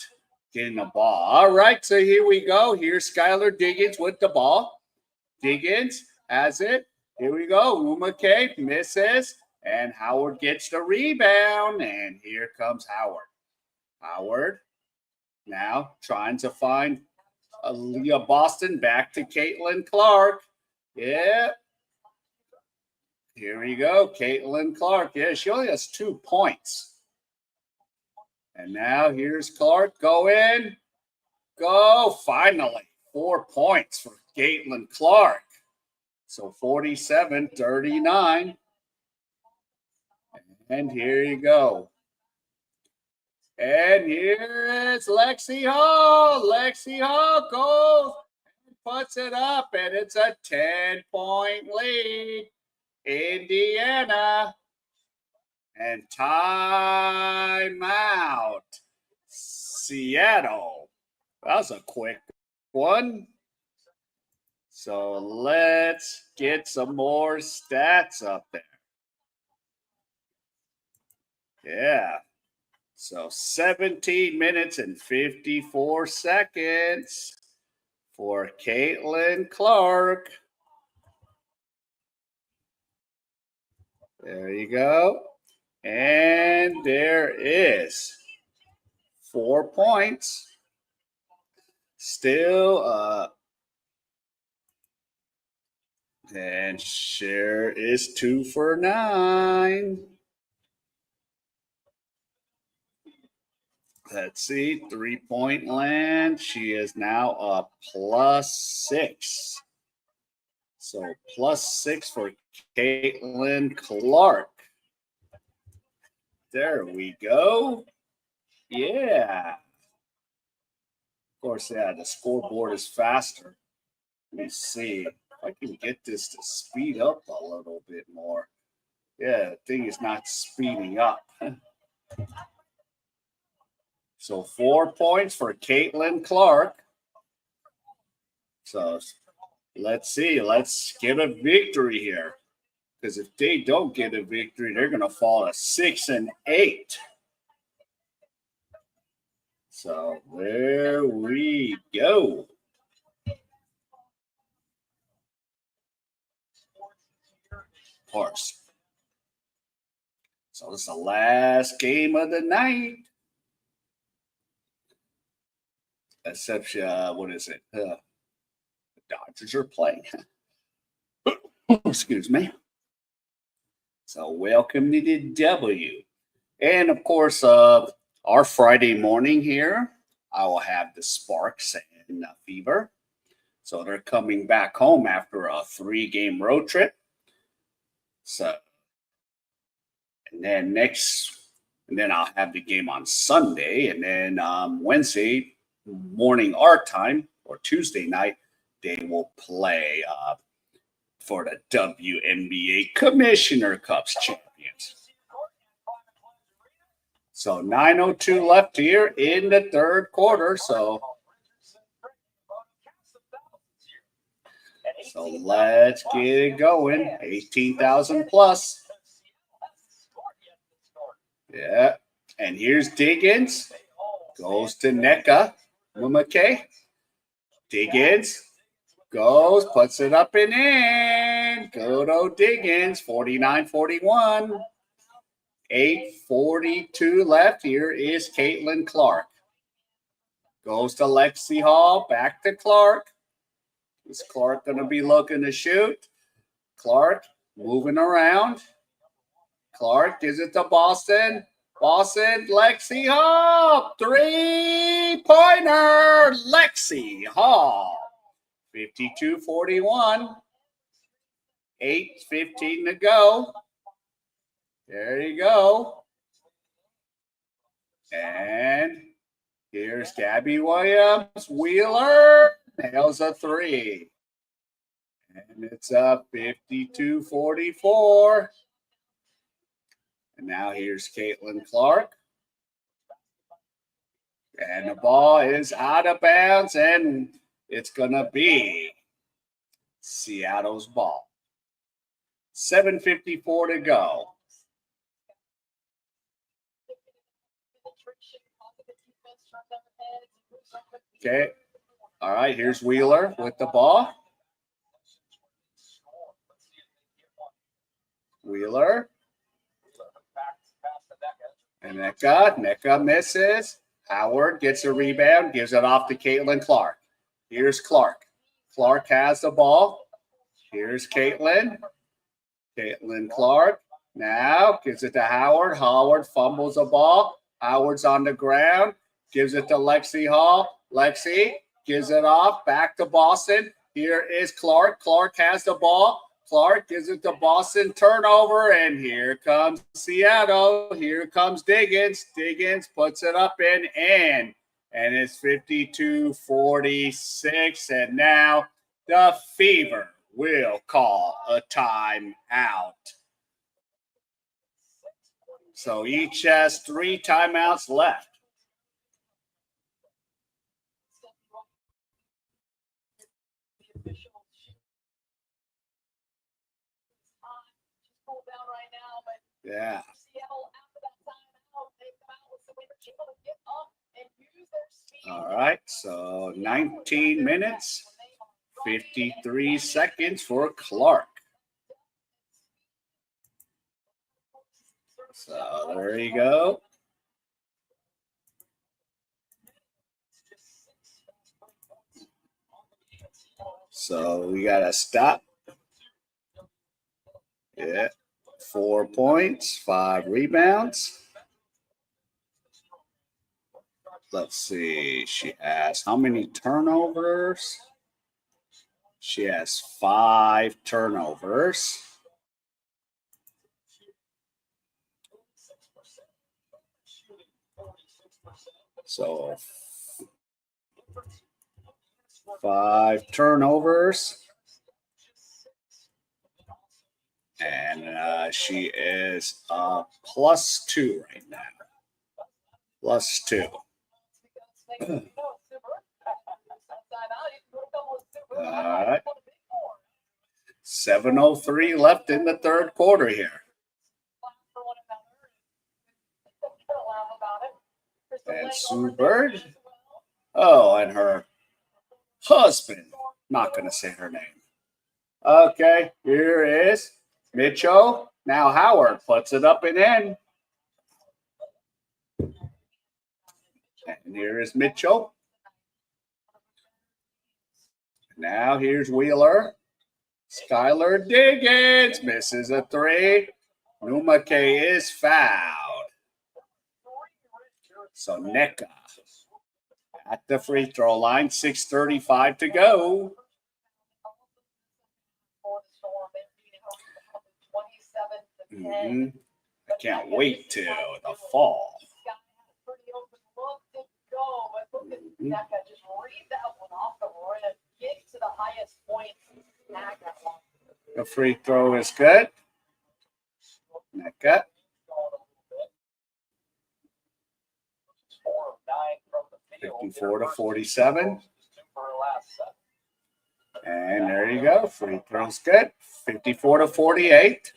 getting the ball. All right, so here we go. Here's Skylar Diggins with the ball. Diggins has it. Here we go. Wnba misses, and Howard gets the rebound, and here comes Howard. Howard now trying to find Aaliyah Boston back to Caitlin Clark. Yeah. Here we go. Caitlin Clark. Yeah, she only has 2 points. And now here's Clark. Go in. Go. Finally. 4 points for Caitlin Clark. So 47-39. And here you go. And here is Lexi Hall. Lexi Hall goes and puts it up, and it's a 10-point lead. Indiana. And timeout. Seattle. That was a quick one. So let's get some more stats up there. Yeah. So 17 minutes and 54 seconds for Caitlin Clark. There you go. And there is 4 points. Still, and Cher is 2 for 9. Let's see, 3-point land. She is now a +6. So +6 for Caitlin Clark. There we go. Yeah. Of course, yeah, the scoreboard is faster. Let me see if I can get this to speed up a little bit more. Yeah, the thing is not speeding up. So 4 points for Caitlin Clark. So let's see. Let's get a victory here. Because if they don't get a victory, they're going to fall to 6 and 8. So there we go. Of course. So it's the last game of the night. Except, what is it? The Dodgers are playing. Excuse me. So welcome to the W. And of course, our Friday morning here, I will have the Sparks and Fever. So they're coming back home after a 3-game road trip. So, and then I'll have the game on Sunday, and then Wednesday morning our time or Tuesday night, they will play for the WNBA Commissioner Cups champions. So 9:02 left here in the third quarter. So let's get it going. 18,000 plus. Yeah. And here's Diggins. Goes to NECA. Wnba. Diggins. Goes, puts it up and in. Good old Diggins. 49-41. 8:42 left. Here is Caitlin Clark. Goes to Lexi Hall. Back to Clark. Is Clark going to be looking to shoot? Clark moving around. Clark gives it to Boston. Boston, Lexi Hall. 3-pointer, Lexi Hall. 52-41. 8:15 to go. There you go. And here's Gabby Williams. Wheeler nails a 3. And it's up 52-44. And now here's Caitlin Clark. And the ball is out of bounds, and it's going to be Seattle's ball. 7:54 to go. Okay. All right, here's Wheeler with the ball. Wheeler. And Nneka misses. Howard gets a rebound, gives it off to Caitlin Clark. Here's Clark. Clark has the ball. Here's Caitlin. Caitlin Clark now gives it to Howard. Howard fumbles the ball. Howard's on the ground. Gives it to Lexi Hall. Lexi gives it off. Back to Boston. Here is Clark. Clark has the ball. Clark gives it to Boston. Turnover. And here comes Seattle. Here comes Diggins. Diggins puts it up and in. And it's 52-46. And now the Fever will call a timeout. So each has 3 timeouts left. Yeah. All right, so 19 minutes, 53 seconds for Clark. So there you go. So we got to stop. Yeah. 4 points, 5 rebounds. Let's see. She has how many turnovers? She has 5 turnovers. So 5 turnovers. And she is +2 right now. +2. All right. 7:03 left in the third quarter here. And Sue Bird. Oh, and her husband. Not going to say her name. Okay, here is Mitchell. Now Howard puts it up and in. And here is Mitchell. Now here's Wheeler. Skylar Diggins misses a 3. Wnba K.A.E is fouled. So Nneka at the free throw line. 6:35 to go. I can't wait till the fall. The free throw is good. Nneka. (54-47). And there you go. Free throw's good. 54-48.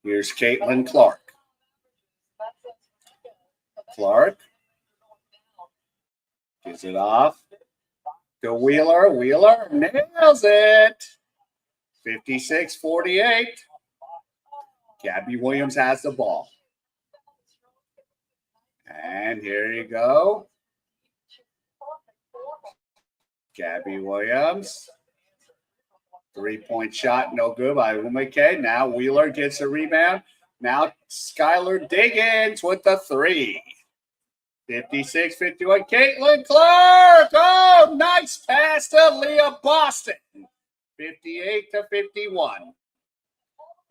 Here's Caitlin Clark. Clark gives it off to Wheeler. Wheeler nails it. 56-48. Gabby Williams has the ball. And here you go. Gabby Williams. 3-point shot, no good by Wnba K.A.E. Now Wheeler gets a rebound. Now Skylar Diggins with the 3. 56-51. Caitlin Clark. Oh, nice pass to Leah Boston. 58-51.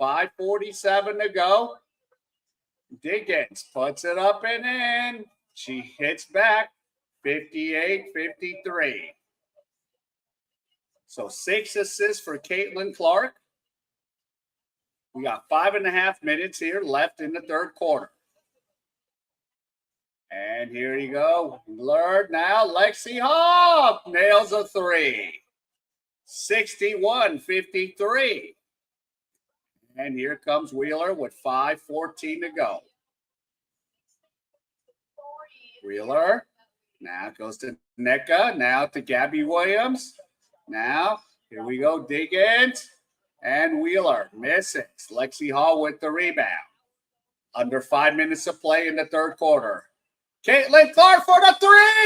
5:47 to go. Diggins puts it up and in. She hits back. 58-53. So 6 assists for Caitlin Clark. We got 5.5 minutes here left in the third quarter. And here you go. Lured now. Lexi Hobb nails a 3. 61-53. And here comes Wheeler with 5:14 to go. Wheeler. Now goes to NECA. Now to Gabby Williams. Now, here we go. Diggins. And Wheeler misses. Lexi Hall with the rebound. Under 5 minutes of play in the third quarter. Caitlin Clark for the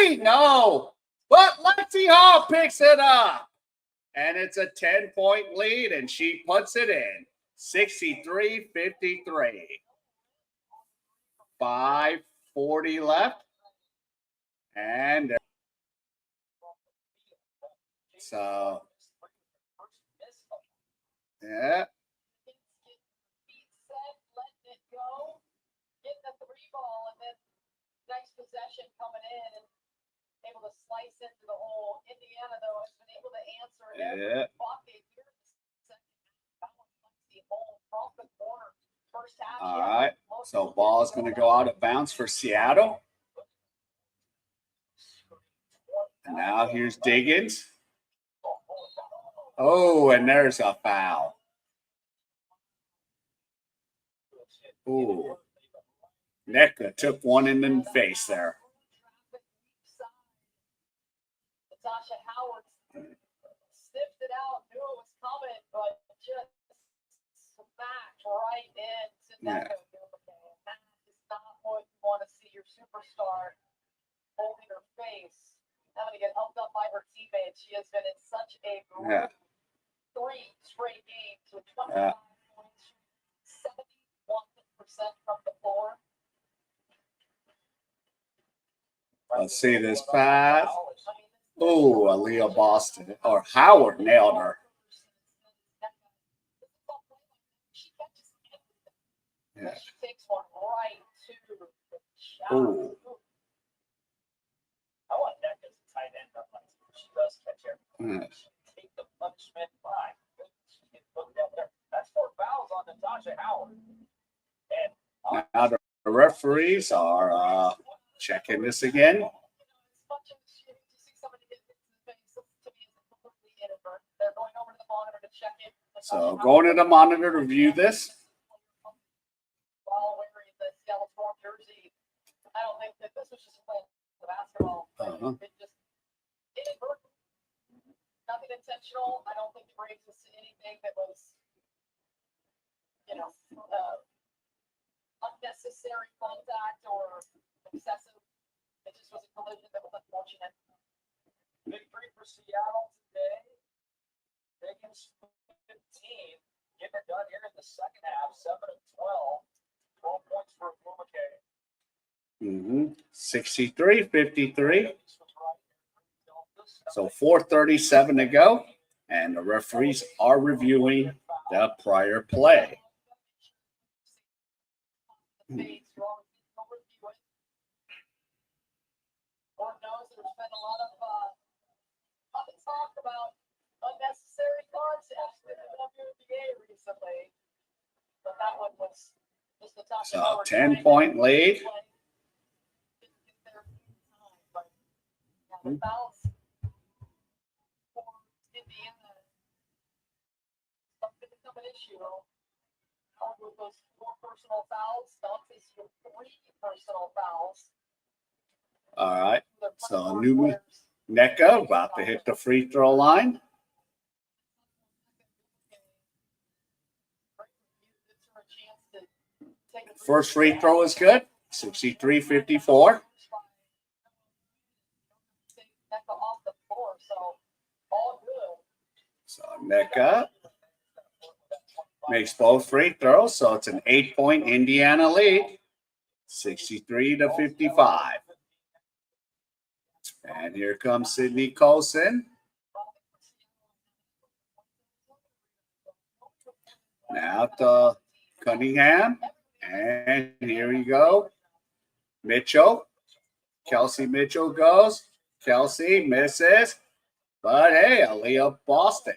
3. No. But Lexi Hall picks it up. And it's a 10-point lead, and she puts it in. 63-53. 5:40 left. And so, yeah. Getting the 3 ball, and then nice possession coming in and able to slice into the hole. Indiana, though, has been able to answer it. Yeah. All right. So ball is going to go out of bounds for Seattle. And now here's Diggins. Oh, and there's a foul. Ooh. NECA took one in the face there. Natasha Howard sniffed it out, knew it was coming, but just smacked right into NECA. That is not what you want to see your superstar holding her face, having to get helped up by her teammates. She has been in such a great 3 straight games with 25 points, 71% from the floor. Let's see this pass. Oh, Aaliyah Boston or Howard nailed her. Yeah. She takes one right to the shot. Ooh. I want NECA's tight end up like she does catch everything. Yeah. Take the punishment by. That's 4 fouls on Natasha Howard. And Now the referees are checking this again. So going to the monitor to review this. While wearing the Seattle Storm jersey, I don't think that this was just playing the basketball. It just inadvertent. Nothing intentional. I don't think it brings us to anything that was, unnecessary contact or excessive. It just was a collision that was unfortunate. Victory for Seattle today. Biggins 15. Getting it done here in the second half. 7-12. 12 points for Wnba. 63-53. So 4:37 to go. And the referees are reviewing the prior play. Lord knows there's been a lot of talk about unnecessary contests in the Wnba recently. But that one was just the top. So 10-point lead. The fouls for Indiana started to become an issue. With those 4 personal fouls, Dante's with 3 personal fouls. All right. So new NECA about to hit the free throw line. First free throw is good. 63-54. So NECA makes both free throws. So it's an 8-point Indiana lead. 63-55. And here comes Sydney Colson. Now to Cunningham. And here we go. Mitchell. Kelsey Mitchell goes. Kelsey misses. But hey, Aaliyah Boston.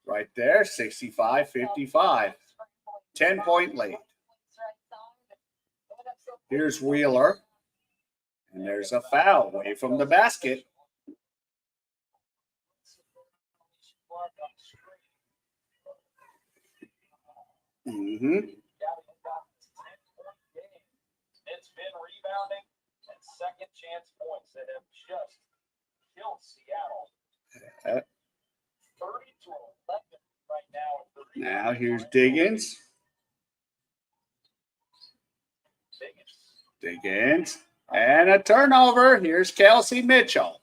Right there, 65-55. 10-point lead. Here's Wheeler. And there's a foul away from the basket. Mm-hmm. It's been rebounding and second chance points that have just killed Seattle. 30-11 right now. Now here's Diggins. Diggins. And a turnover. Here's Kelsey Mitchell.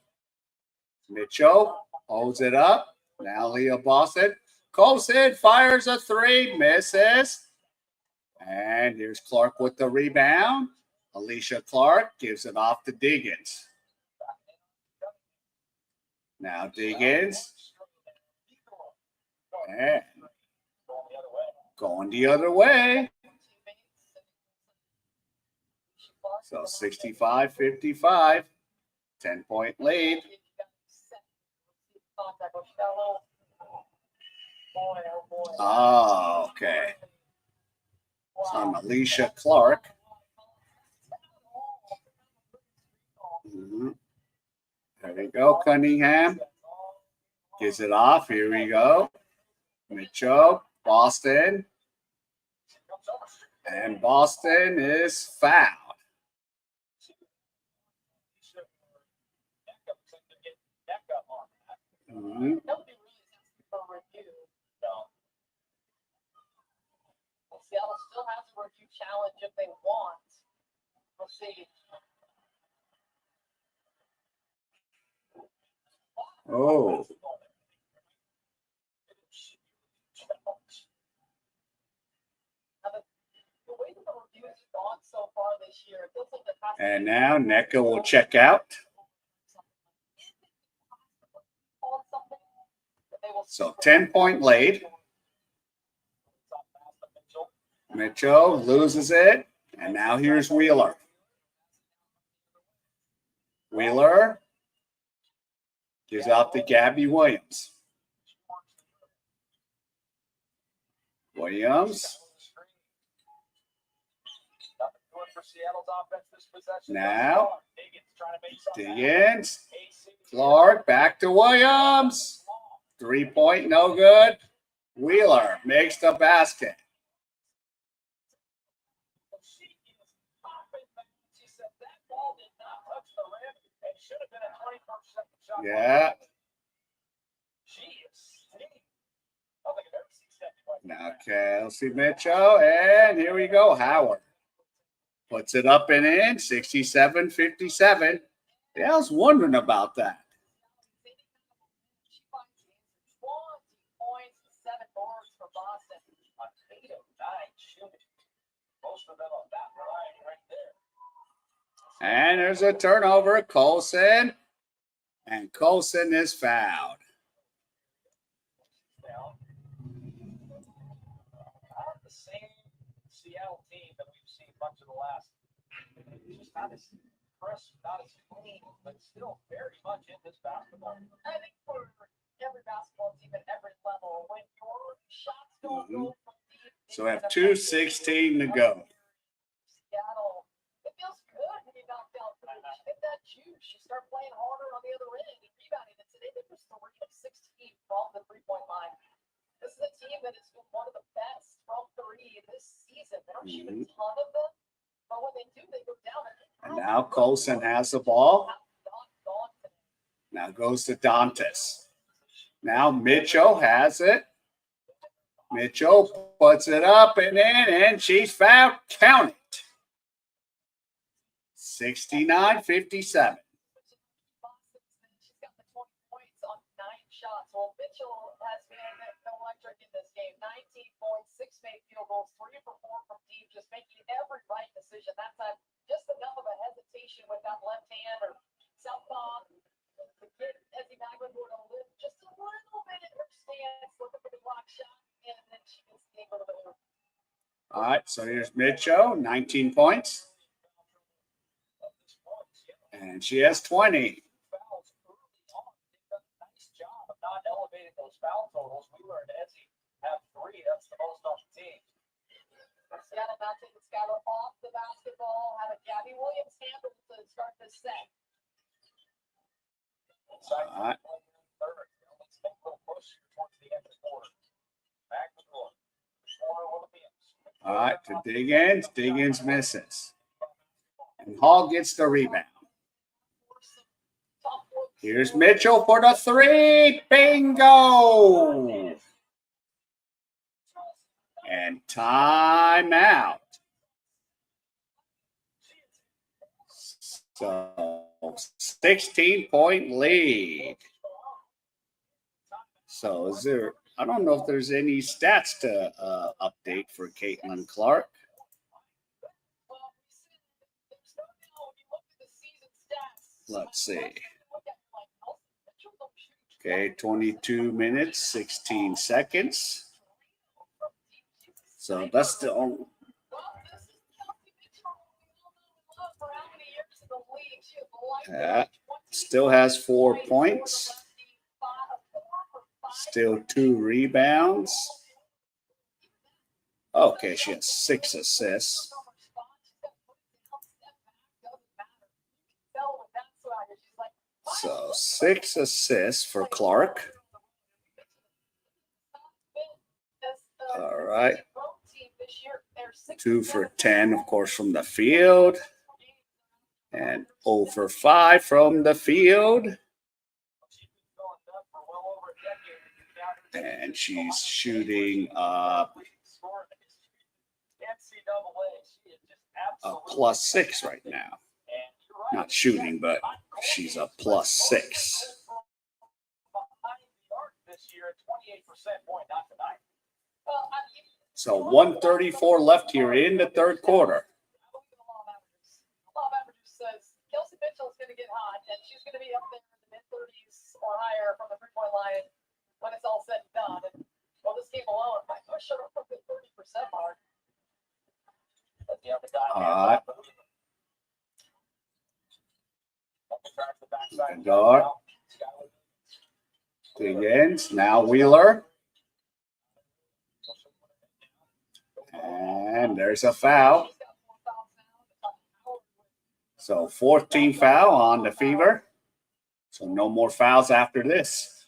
Mitchell holds it up. Now Leah Boston. Colson fires a three. Misses. And here's Clark with the rebound. Alicia Clark gives it off to Diggins. Now Diggins. And going the other way. So 65-55. 10-point lead. Oh, okay. On Alicia Clark. There we go. Cunningham gives it off. Here we go. Mitchell, Boston. And Boston is fouled. Mm-hmm. Seattle still has a review challenge if they want. We'll see. Oh. The way that the review has gone so far this year, it feels like the past. And now NECA will check out. So 10-point lead. Mitchell loses it. And now here's Wheeler. Wheeler gives out to Gabby Williams. Williams. Now, Diggins. Clark back to Williams. 3-point, no good. Wheeler makes the basket. Yeah. Now Kelsey Mitchell, and here we go. Howard puts it up and in, 67-57. Yeah, I was wondering about that. And there's a turnover. Colson. And Colson is fouled. The same Seattle team that we've seen much of the last. Just not as crisp, not as clean, but still very much in this basketball. I think for every basketball team at every level, when your shots don't go from deep. So we have 2:16 to go. Seattle, it feels good when you knock down three. You get that juice. You start playing harder on the other end and rebounding. And today they were 3 of 16 from the 3-point line. This is a team that is one of the best from 3 this season. They don't shoot a ton of them, but when they do, they go down. And now Colson has the ball. Now goes to Dantas. Now Mitchell has it. Mitchell puts it up and in, and she's fouled. Count it. 69-57. She's got the 20 points on 9 shots. Well, Mitchell has been electric in this game. 19 points, 6 made field goals, 3 for 4 from deep, just making every right decision. That time, just enough of a hesitation with that left hand or southpaw to get Ezzy Maglinwood to live just a little bit in her stance, looking for the block shot, and then she gets the game a little bit more. All right, so here's Mitchell, 19 points. And she has 20. Fouls early on. They've done a nice job of not elevating those foul totals. We learned Ezzy have 3. That's the most on the team. Seattle now taking Skylar off the basketball, having Gabby Williams handle to start this set. All right. Third. Let's make a little push towards the end of the quarter. Back to the court. All right, to Diggins. Diggins misses. And Hall gets the rebound. Here's Mitchell for the 3. Bingo! And timeout. So 16-point lead. So is there, I don't know if there's any stats to update for Caitlin Clark. Let's see. Okay, 22 minutes, 16 seconds. So that's the only. Still has 4 points. Still 2 rebounds. Okay, she has 6 assists. So 6 assists for Clark. All right. 2 for 10, of course, from the field. And 0 for 5 from the field. And she's shooting a +6 right now. Not shooting, but she's a +6. So 1:34 left here in the third quarter. Law of averages says Kelsey Mitchell is going to get hot, and she's going to be up there in the mid-30s or higher from the three-point line when it's all said and done. And well, this game alone might push her up to the 30% mark. All right. Guard. Begins. Now Wheeler. And there's a foul. So 14 foul on the Fever. So no more fouls after this.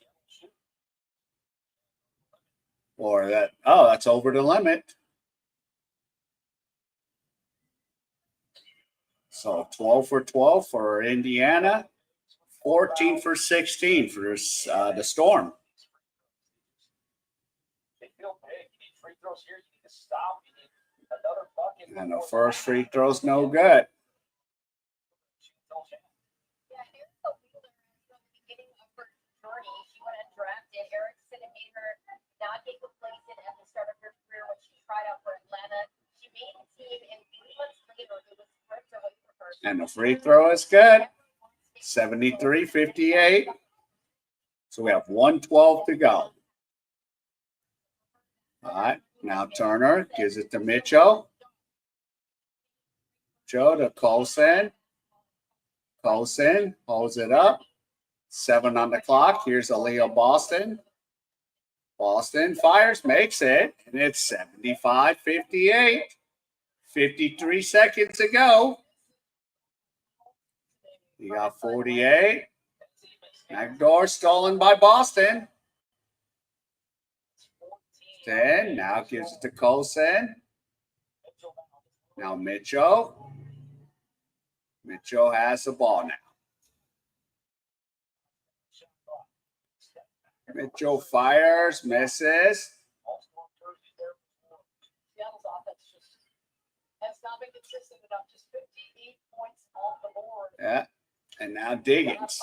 Or that, oh, that's over the limit. So 12 for 12 for Indiana. 14 for 16 for the Storm. And the first free throw's no good. She went undrafted. Erickson and made her not get complacent at the start of her career when she tried out for Atlanta. She made the team, and 3 months later, it was ripped away from her. And the free throw is good. 73-58. So we have 1:12 to go. All right. Now Turner gives it to Mitchell. Joe to Colson. Colson holds it up. 7 on the clock. Here's Aaliyah Boston. Boston fires, makes it, and it's 75-58. 53 seconds to go. You got 48. Backdoor stolen by Boston. 10. Now gives it to Colson. Now Mitchell. Mitchell has the ball now. Mitchell fires, misses. Seattle's offense just has not been consistent enough. Just 58 points off the board. Yeah. And now Diggins.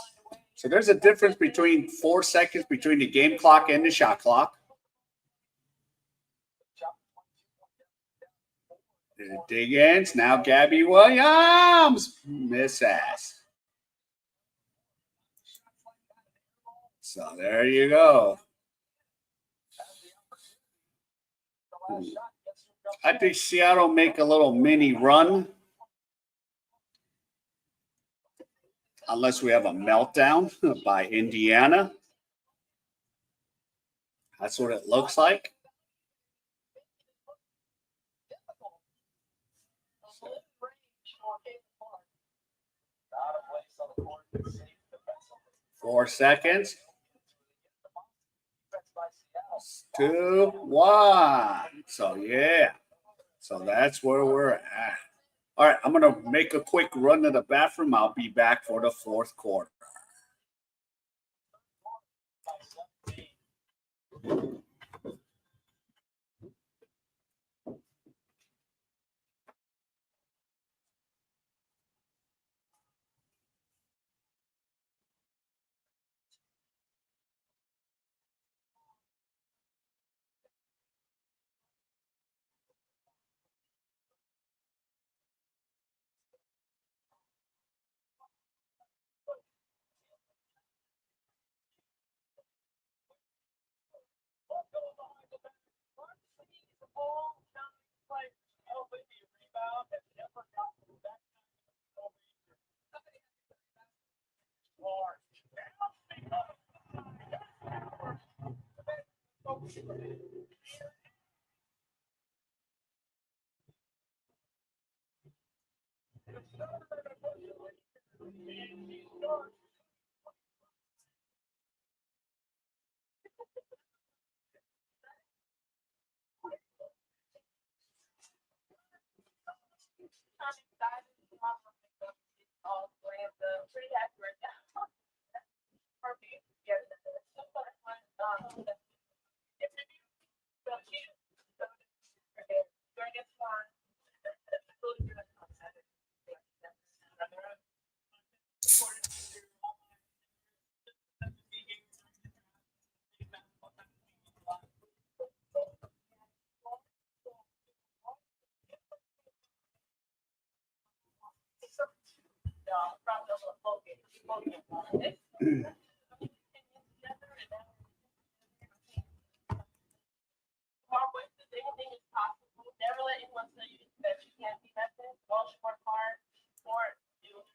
So there's a difference between 4 seconds between the game clock and the shot clock. Dig ends. Now Gabby Williams. Miss ass. So there you go. I think Seattle make a little mini run. Unless we have a meltdown by Indiana. That's what it looks like. Not a place on the court that's safe defensively. 4 seconds. Defense by Seattle. 2, 1. So yeah. So that's where we're at. All right, I'm gonna make a quick run to the bathroom. I'll be back for the fourth quarter.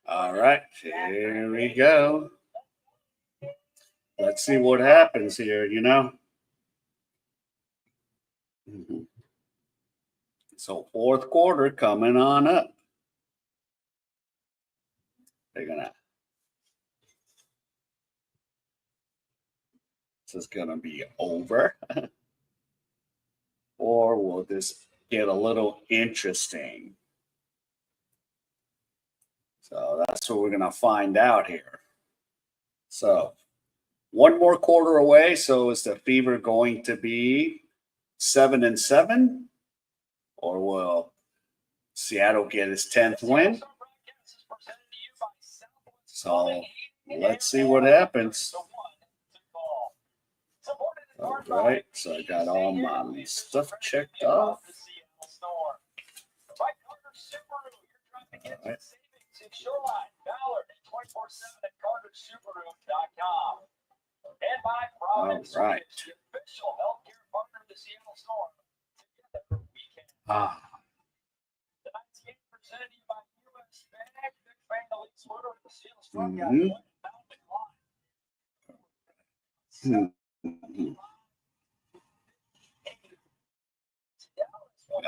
All right, here we go. Let's see what happens here, you know. So fourth quarter coming on up. They're gonna. This is gonna be over, or will this get a little interesting? So that's what we're gonna find out here. So one more quarter away. So is the Fever going to be 7-7, or will Seattle get his 10th win? So let's see what happens. All right, so I got all my stuff checked off. All right. All right. Ah. Mm-hmm. Mm-hmm.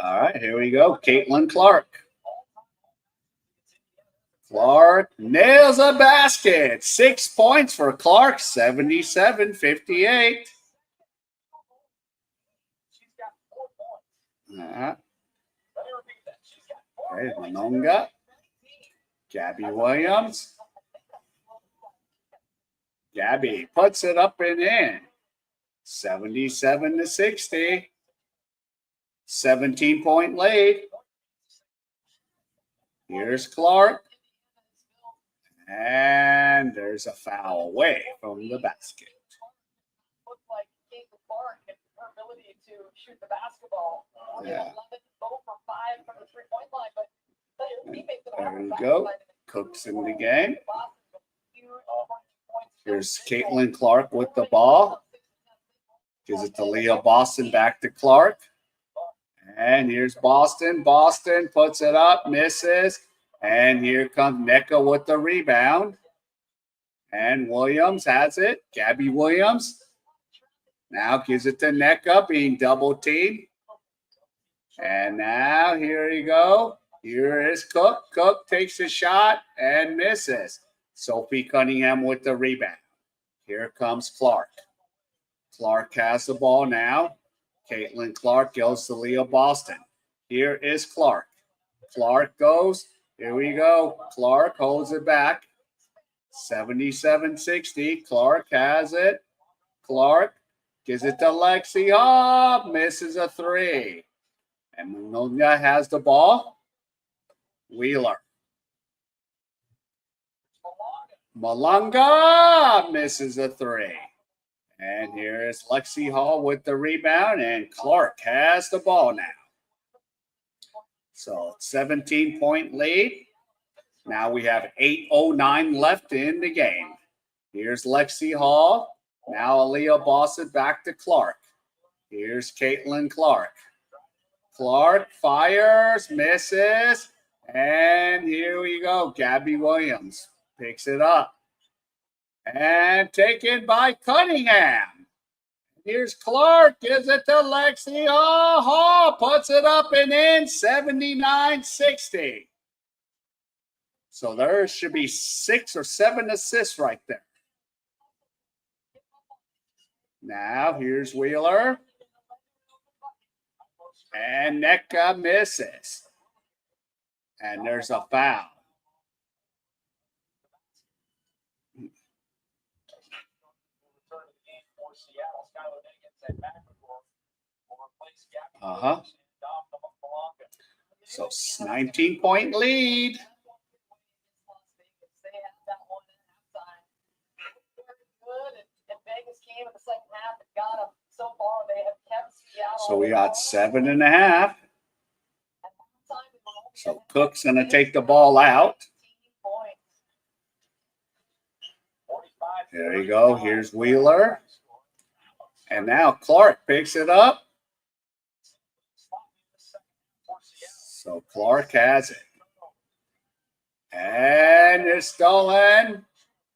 All right, here we go. Caitlin Clark. Clark nails a basket. 6 points for Clark, 77-58. Okay, Manonga. Gabby Williams. Gabby puts it up and in. 77-60. 17-point lead. Here's Clark. And there's a foul away from the basket. Looked like K.A.E. Clark and her ability to shoot the basketball. Yeah. 0 for 5 from the 3-point line, but he makes it There we go. Cooks in the game. Here's Caitlin Clark with the ball. Gives it to Leah Boston, back to Clark. And here's Boston. Boston puts it up, misses. And here comes Nneka with the rebound. And Williams has it. Gabby Williams now gives it to Nneka, being double teamed. And now here you go. Here is Cook. Cook takes a shot and misses. Sophie Cunningham with the rebound. Here comes Clark. Clark has the ball now. Caitlin Clark goes to Leah Boston. Here is Clark. Clark goes. Here we go. Clark holds it back. 77-60. Clark has it. Clark gives it to Lexi. Oh, misses a three. And Magnolia has the ball. Wheeler. Malunga misses a three. And here is Lexi Hall with the rebound, and Clark has the ball now. So 17-point lead. Now we have 8:09 left in the game. Here's Lexi Hall. Now Aaliyah Boston back to Clark. Here's Caitlin Clark. Clark fires, misses, and here we go. Gabby Williams picks it up. And taken by Cunningham. Here's Clark, gives it to Lexi. Hall puts it up and in, 79-60. So there should be 6 or 7 assists right there. Now here's Wheeler. And Nneka misses. And there's a foul. So 19-point lead. So we got 7.5. So Cook's going to take the ball out. There you go. Here's Wheeler. And now Clark picks it up. So Clark has it. And it's stolen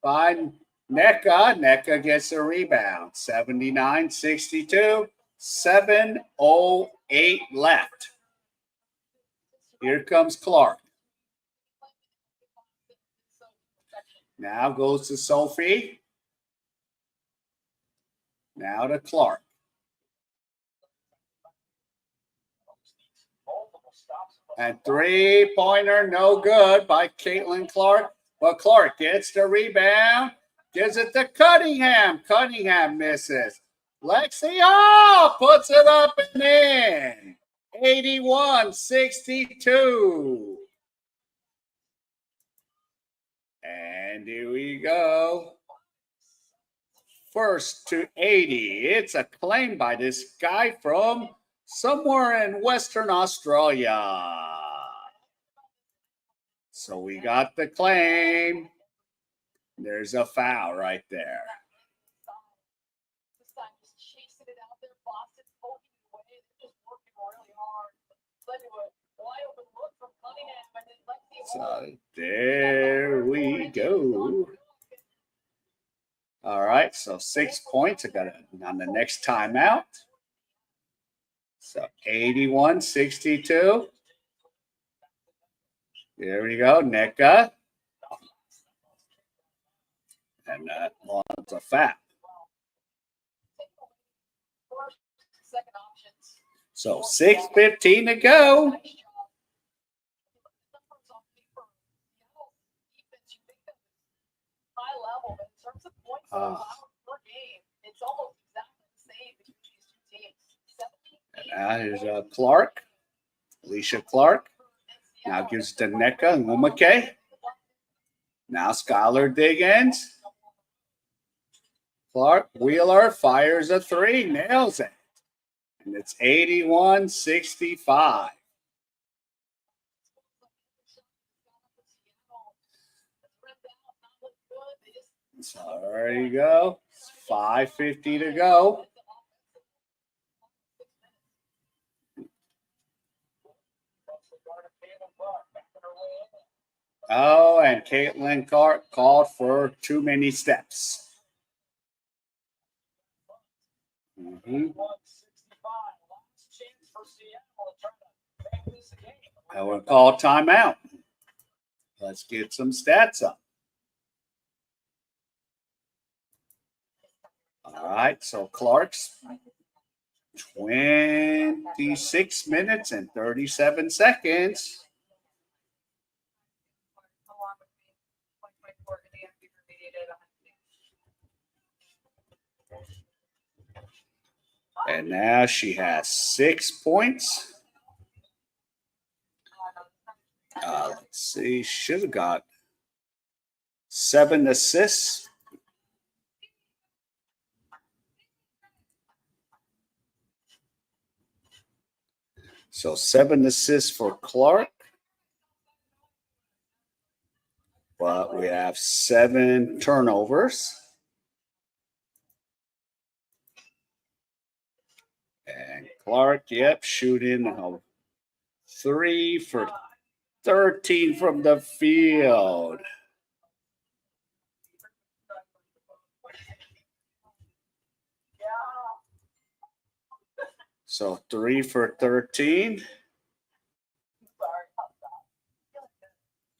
by Nneka. Nneka gets a rebound. 79-62. 7:08 left. Here comes Clark. Now goes to Sophie. Now to Clark. And three-pointer, no good by Caitlin Clark. But Clark gets the rebound. Gives it to Cunningham. Cunningham misses. Lexi puts it up and in. 81-62. And here we go. First to 80. It's a claim by this guy from somewhere in Western Australia. So we got the claim. There's a foul right there. So there we go. All right, so 6 points. I got it on the next timeout. So 81-62. There we go, Nneka. And that one's a foul. So 6:15 to go. And now here's Clark, Alicia Clark. Now gives it to Nneka and Wnba. Now Skylar Diggins. Clark Wheeler fires a three, nails it. And it's 81-65. So there you go. 5:50 to go. Oh, and Caitlin Clark called for too many steps. Mm-hmm. I will call timeout. Let's get some stats up. All right, so Clark's 26 minutes and 37 seconds. And now she has 6 points. Let's see, should have got 7 assists. So 7 assists for Clark. But we have 7 turnovers. And Clark, yep, shooting 3 for 13 from the field. So 3 for 13.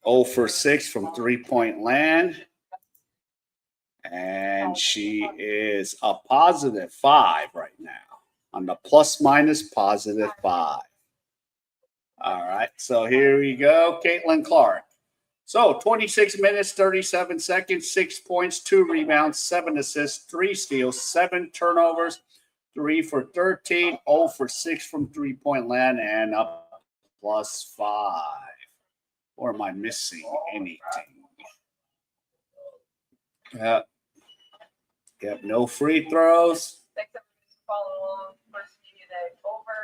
0 for 6 from 3-point land. And she is a positive 5 right now. On the plus minus positive 5. All right, so here we go. Caitlin Clark. So 26 minutes, 37 seconds, 6 points, 2 rebounds, 7 assists, 3 steals, 7 turnovers, 3 for 13, 0 for 6 from 3-point land, and up plus 5. Or am I missing anything? Yep, no free throws.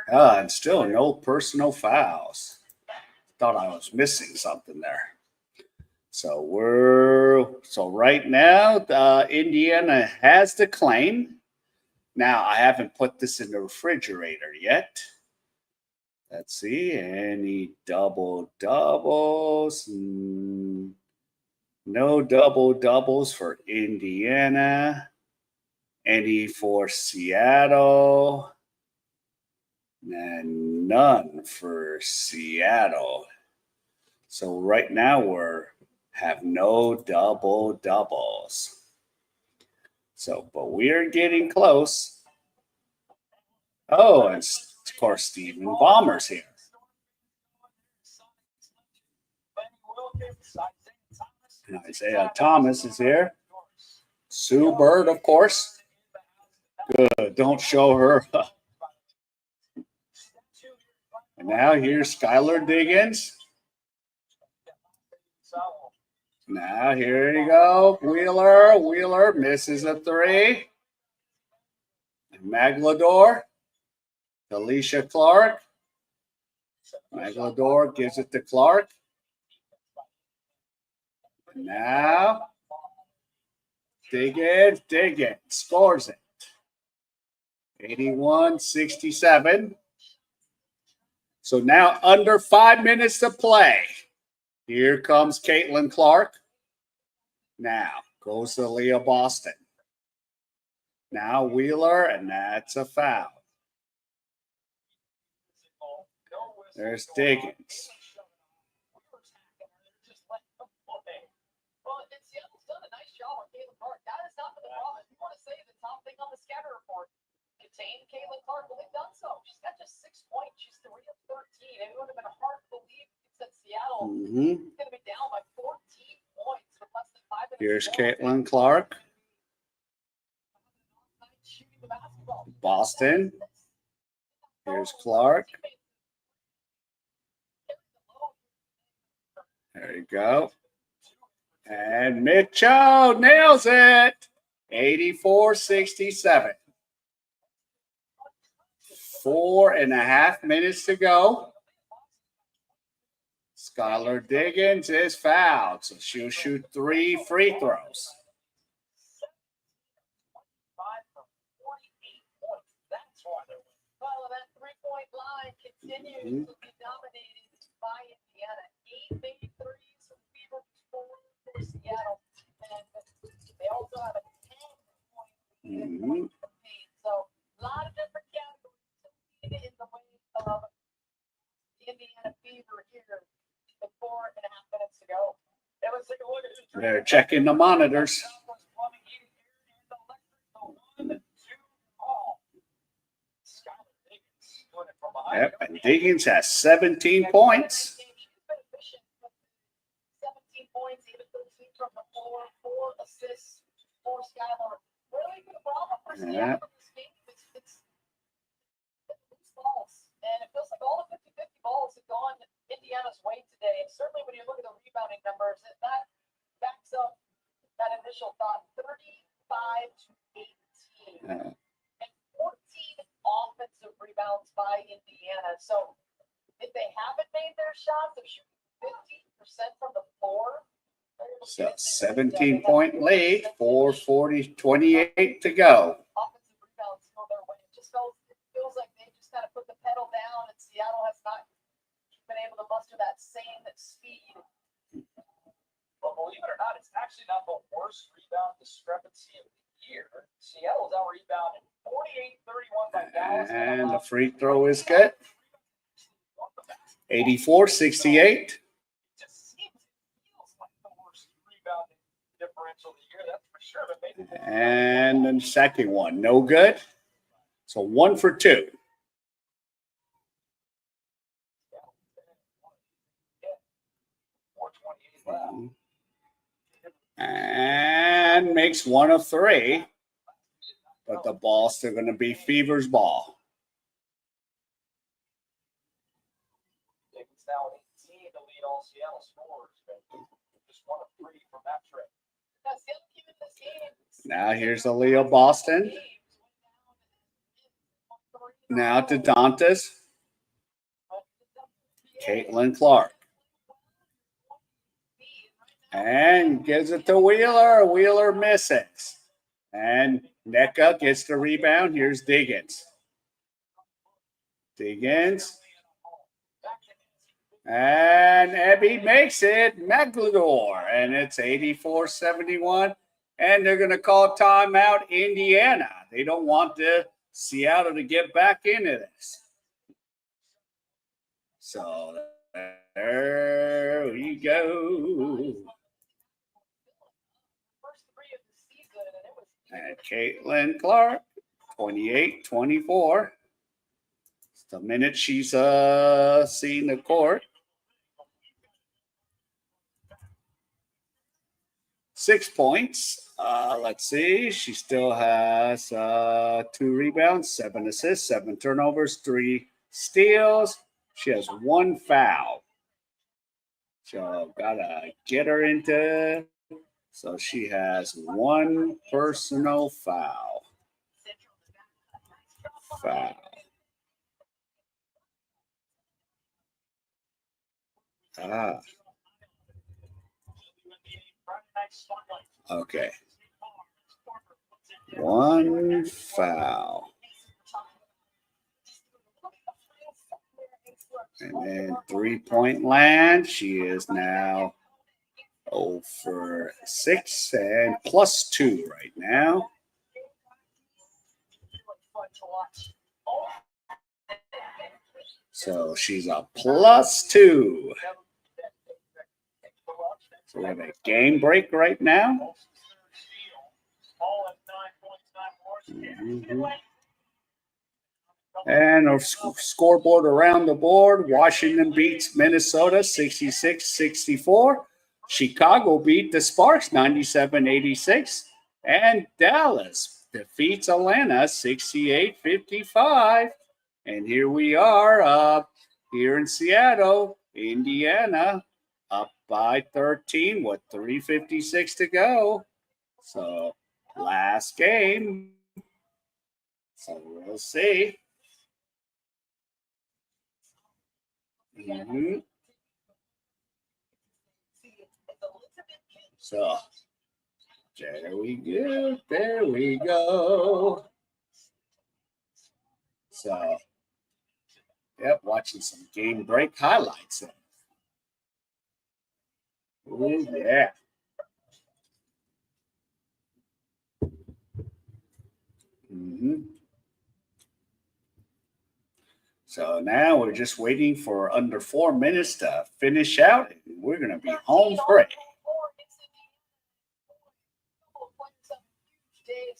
And still no personal fouls. Thought I was missing something there. So right now, Indiana has the claim. Now I haven't put this in the refrigerator yet. Let's see, any double doubles? No double doubles for Indiana. Any for Seattle? And none for Seattle. So right now we have no double doubles. So, but we are getting close. Oh, and of course Stephen Ballmer's here. And Isaiah Thomas is here. Sue Bird, of course. Good. Don't show her. And now here's Skylar Diggins. Now here you go. Wheeler misses a 3. Maglador. Alicia Clark. Maglador gives it to Clark. And now Diggins scores it. 81-67. So now under 5 minutes to play. Here comes Caitlin Clark. Now goes to Leah Boston. Now Wheeler, and that's a foul. There's Diggins. Well, and Seattle's done a nice job on Caitlin Clark. That is not for the problem. If you want to say the top thing on the scatter report, contain Caitlin Clark, well, they've done so. She's got just 6 points. She's 3 of 13. It would have been hard to believe that Seattle is going to be down by 14 points with less than 5 minutes. Here's Caitlin Clark. Boston. Here's Clark. There you go. And Mitchell nails it. 84-67. 4.5 minutes to go. Skylar Diggins is fouled, so she'll shoot 3 free throws. continues to be dominated by Indiana. 8 made threes from Fever, 4 for Seattle, and they also have a 10-point lead Mhm. from K.A.E. So a lot of different categories in the way of the Indiana Fever here with 4.5 minutes to go. And let's take a look at who's They're checking the monitors. Southwest Plumbing, Heating, Air, and Electric, the 1-2 call. Skylar Diggins doing it from behind. Yep, and Diggins has 17 points. She's been efficient with 17 points, even 13 from the floor, 4 assists for Skylar. Really good problem for Seattle in this game. It's loose balls. And it feels like all the 50-50 balls have gone Indiana's way today. And certainly when you look at the rebounding numbers, that backs up that initial thought. 35-18. And 14 offensive rebounds by Indiana. So if they haven't made their shots, they're shooting 50% from the floor. So 17-point lead, 4:40, 28 to go. Offensive rebounds go their way. It feels like they just kind of put the pedal down, and Seattle has not been able to muster that same speed. Well, believe it or not, it's actually not the worst rebound discrepancy of the year. Seattle's out rebounded 48-31 by Dallas. And the free throw is good. 84-68. Just feels like the worst rebounding differential of the year, that's for sure. But maybe And the second one, no good. So 1 for 2. And makes 1 of 3. But the ball's still going to be Fever's ball. Diggins now at 18 to lead all Seattle scorers. Just 1 of 3 from that trip. Now here's Aaliyah Boston. Now to Dantas. Caitlin Clark. And gives it to Wheeler. Wheeler misses. And Nneka gets the rebound. Here's Diggins. Diggins. And Wnba makes it. Maglador. And it's 84-71. And they're going to call timeout Indiana. They don't want the Seattle to get back into this. So there we go. And Caitlin Clark, 28-24. It's the minute she's seen the court. 6 points. Let's see. She still has 2 rebounds, 7 assists, 7 turnovers, 3 steals. She has 1 foul. So gotta get her into. So she has 1 personal foul. Okay. 1 foul. And then 3-point land. She is now 0 for 6 and +2 right now. So she's a +2. So we have a game break right now. Mm-hmm. And our scoreboard around the board. Washington beats Minnesota 66-64. Chicago beat the Sparks 97-86. And Dallas defeats Atlanta 68-55. And here we are here in Seattle, Indiana, up by 13 with 3:56 to go. So last game. So we'll see. Mm-hmm. So there we go. There we go. So Yep, watching some game break highlights. Oh, yeah. So now we're just waiting for under 4 minutes to finish out. And we're going to be home free.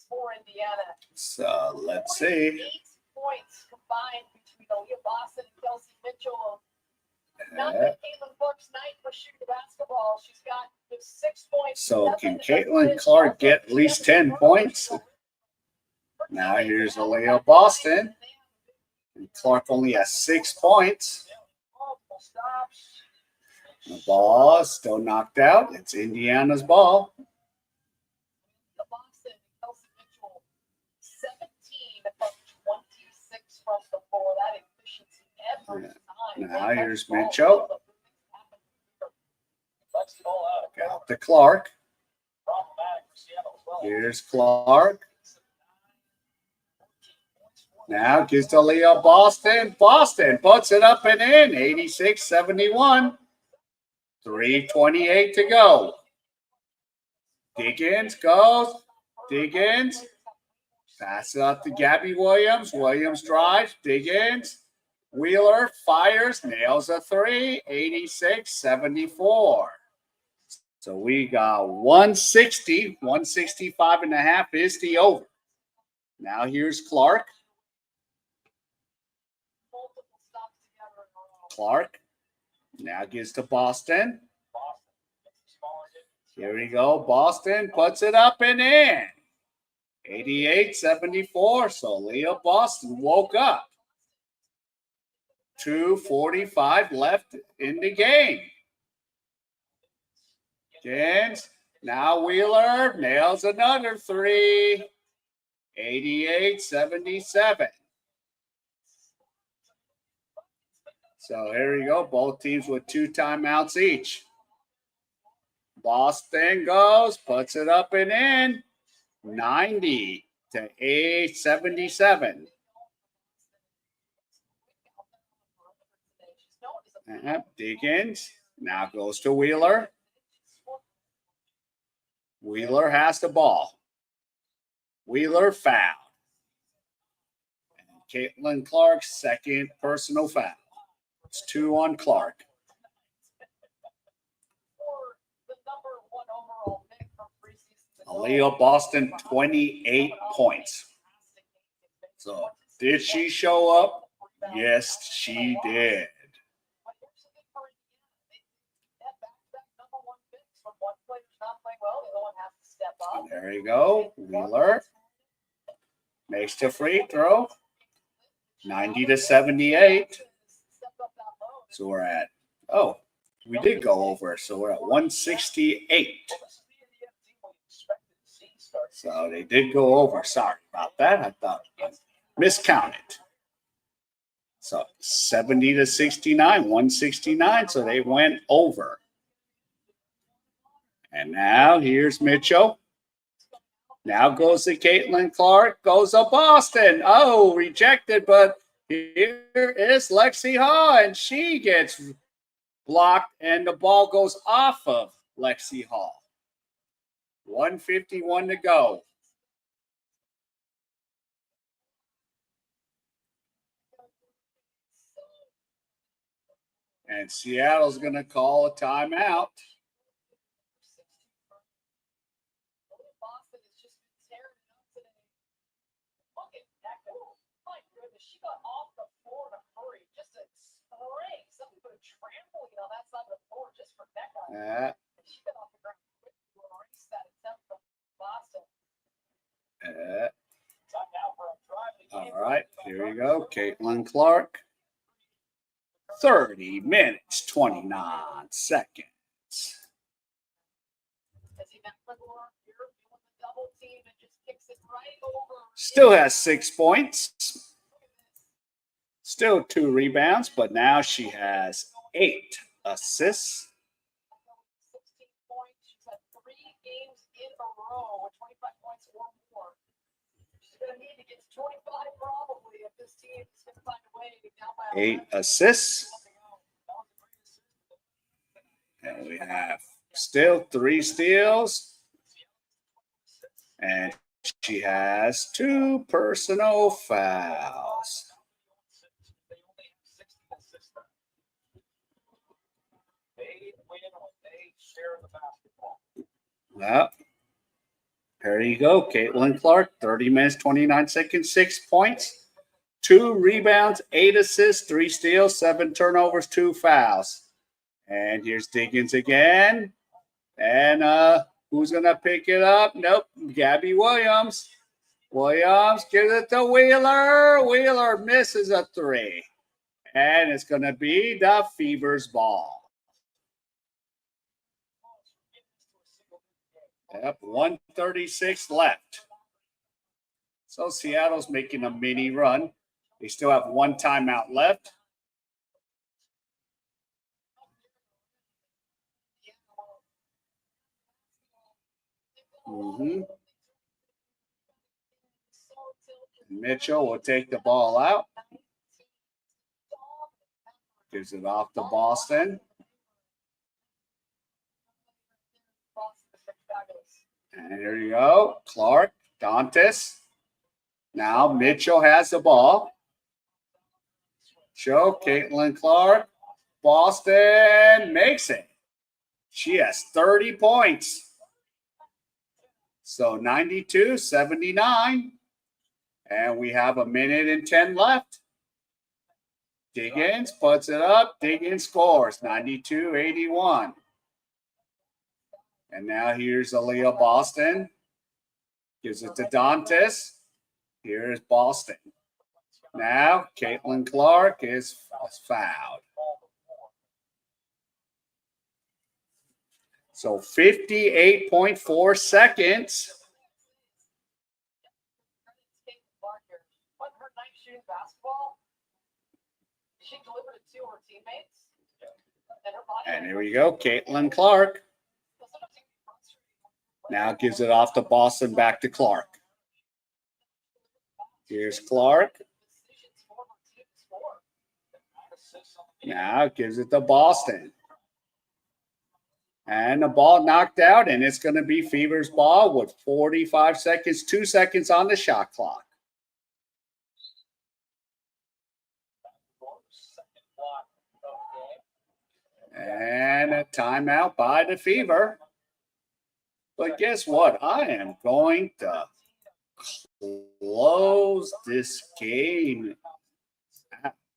For Indiana. So let's see. 8 points combined between Aaliyah Boston and Kelsey Mitchell. Not that Caitlin Clark's night for shooting the basketball. She's got 6 points. So can Caitlin Clark get at least 10 points? Now here's Aaliyah Boston. And Clark only has 6 points. The ball is still knocked out. It's Indiana's ball. Boston, Kelsey Mitchell, 17 from 26 from the floor. That efficiency every time. Now here's Mitchell. Got to Clark. Here's Clark. Now gives to Leah Boston. Boston puts it up and in. 86-71. 3:28 to go. Diggins goes. Diggins. Pass it up to Gabby Williams. Williams drives. Diggins. Wheeler fires. Nails a three. 86-74. So we got 160. 165 and a half is the over. Now here's Clark. Clark. Now gives to Boston. Here we go. Boston puts it up and in. 88-74. So Leah Boston woke up. 2:45 left in the game. Gins. Now Wheeler nails another three. 88-77. So here we go. Both teams with 2 timeouts each. Boston goes, puts it up and in. 90-77. Diggins now goes to Wheeler. Wheeler has the ball. Wheeler foul. And Caitlin Clark's second personal foul. It's 2 on Clark. Aaliyah Boston, 28 points. So did she show up? Yes, she did. And there you go. Wheeler makes the free throw. 90-78. So we're at, we did go over. So we're at 168. So they did go over. Sorry about that. I thought I miscounted. So 70-69, 169. So they went over. And now here's Mitchell. Now goes to Caitlin Clark. Goes to Boston. Oh, rejected. But here is Lexi Hall. And she gets blocked. And the ball goes off of Lexi Hall. 1:51 to go. And Seattle's going to call a timeout. She got off the floor to hurry, just a spray. Somebody put a trampoline on that side of the floor just for neck on. She got off the ground quickly to erase that attempt from Boston. All right, here we go. Caitlin Clark. 30 minutes, 29 seconds. Still has 6 points. Still 2 rebounds, but now she has 8 assists. 16 points. She's had 3 games in a row with 25 points or more. She's going to need to get to 25 probably if this team is going to find a way 8 assists. And we have still 3 steals. And she has 2 personal fouls. Well, there you go. Caitlin Clark, 30 minutes, 29 seconds, 6 points, 2 rebounds, 8 assists, 3 steals, 7 turnovers, 2 fouls. And here's Diggins again. And who's going to pick it up? Nope, Gabby Williams. Williams gives it to Wheeler. Wheeler misses a 3. And it's going to be the Fever's ball. Yep, 1:36 left. So Seattle's making a mini run. They still have 1 timeout left. Mitchell will take the ball out. Gives it off to Boston. And here you go. Clark, Dantas. Now Mitchell has the ball. Show Caitlin Clark. Boston makes it. She has 30 points. So 92-79. And we have 1:10 left. Diggins puts it up. Diggins scores 92-81. And now here's Aaliyah Boston. Gives it to Dantas. Here's Boston. Now Caitlin Clark is fouled. So 58.4 seconds. And here we go, Caitlin Clark. Now gives it off to Boston, back to Clark. Here's Clark. Now gives it to Boston. And the ball knocked out, and it's going to be Fever's ball with 45 seconds, 2 seconds on the shot clock. And a timeout by the Fever. But guess what? I am going to close this game.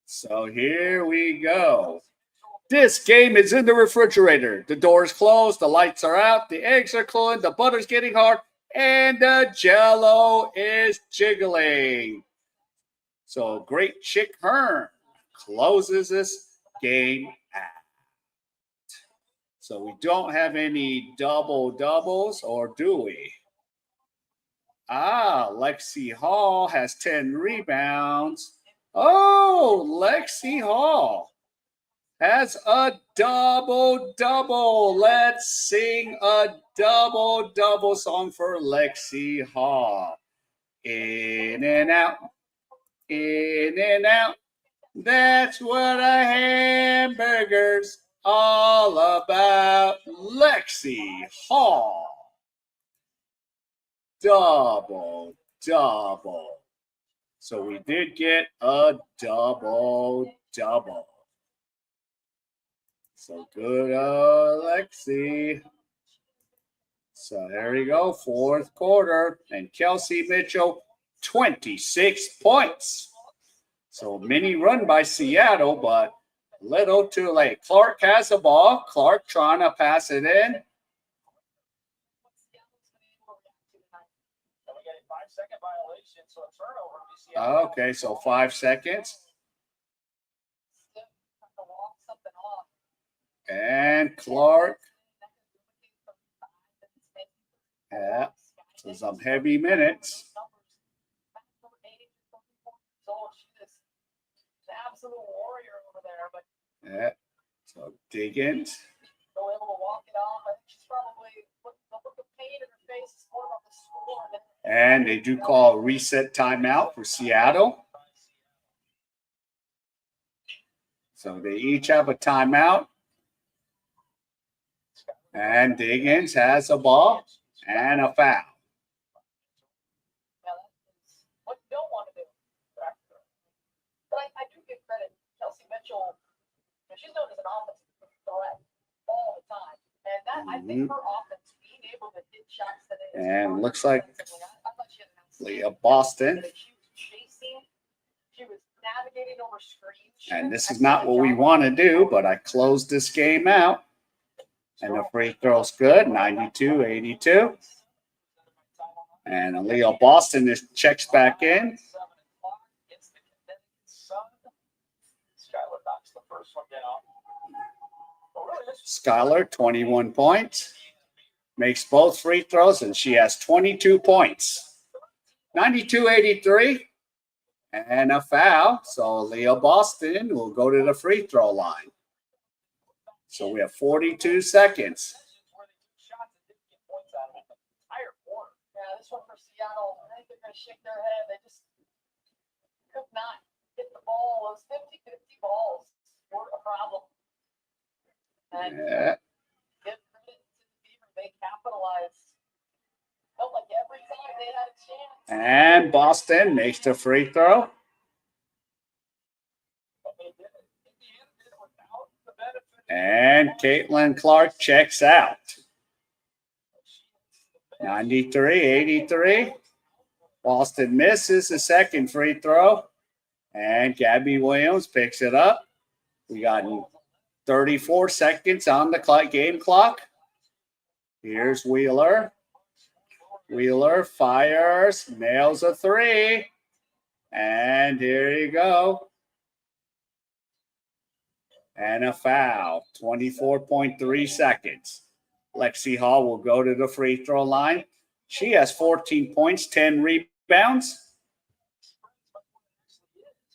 So here we go. This game is in the refrigerator. The door is closed. The lights are out. The eggs are cooling. The butter's getting hard. And the Jell-O is jiggling. So Great Chick Hearn closes this game out. So we don't have any double-doubles, or do we? Lexi Hall has 10 rebounds. Oh, Lexi Hall has a double-double. Let's sing a double-double song for Lexi Hall. In and out, in and out. That's what a hamburger's all about. Lexi Hall. Double-double. So we did get a double-double. So good, Lexi. So there we go, 4th quarter. And Kelsey Mitchell, 26 points. So mini run by Seattle, but a little too late. Clark has the ball. Clark trying to pass it in. Okay, so 5 seconds. And Clark. Yeah, so some heavy minutes. Yeah, so Diggins. And they do call a reset timeout for Seattle. So they each have a timeout. And Diggins has a ball and a foul. Now that is what you don't want to do. But I do give credit. Kelsey Mitchell, she's known as an offensive threat all the time. And that I think her offense being able to hit shots today. And looks like I thought she had an Leah Boston. She was chasing, she was navigating over screens. And this is not what we want to do, but I closed this game out. And the free throw's good, 92-82. And Aaliyah Boston just checks back in. Skylar, 21 points. Makes both free throws, and she has 22 points. 92-83. And a foul. So Aaliyah Boston will go to the free throw line. So we have 42 seconds. Yeah, this one for Seattle. I think they're going to shake their head. They just could not hit the ball. Those 50-50 balls were a problem. And give credit to the Beavers. They capitalized. Felt like every time they had a chance. And Boston makes the free throw. And Caitlin Clark checks out. 93-83. Boston misses the second free throw. And Gabby Williams picks it up. We got 34 seconds on the game clock. Here's Wheeler. Wheeler fires, nails a three. And here you go. And a foul, 24.3 seconds. Lexi Hall will go to the free throw line. She has 14 points, 10 rebounds. But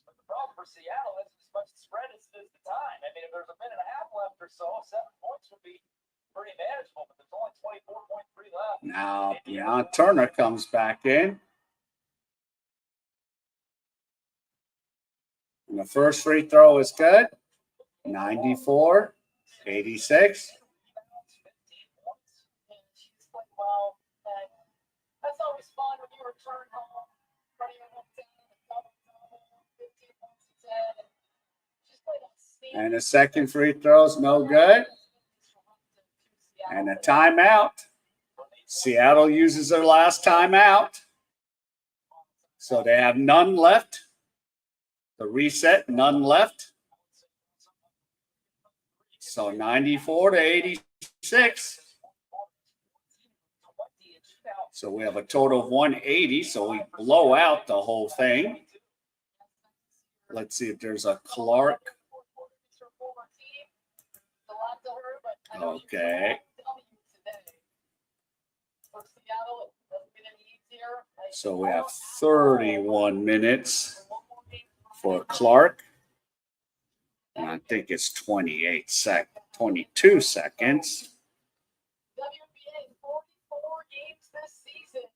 the problem for Seattle is as much spread as it is the time. I mean, if there's a minute and a half left or so, 7 points would be pretty manageable, but there's only 24.3 left. Now, Deanna Turner comes back in. And the first free throw is good. 94-86. That's always fun when you return home. Running up 15 points to 10. Just played on. And the second free throw is no good. And a timeout. Seattle uses their last timeout. So they have none left. The reset, none left. So 94-86. So we have a total of 180. So we blow out the whole thing. Let's see if there's a Clark. Okay. So we have 31 minutes for Clark. And I think it's 22 seconds. Wnba 44 games this season.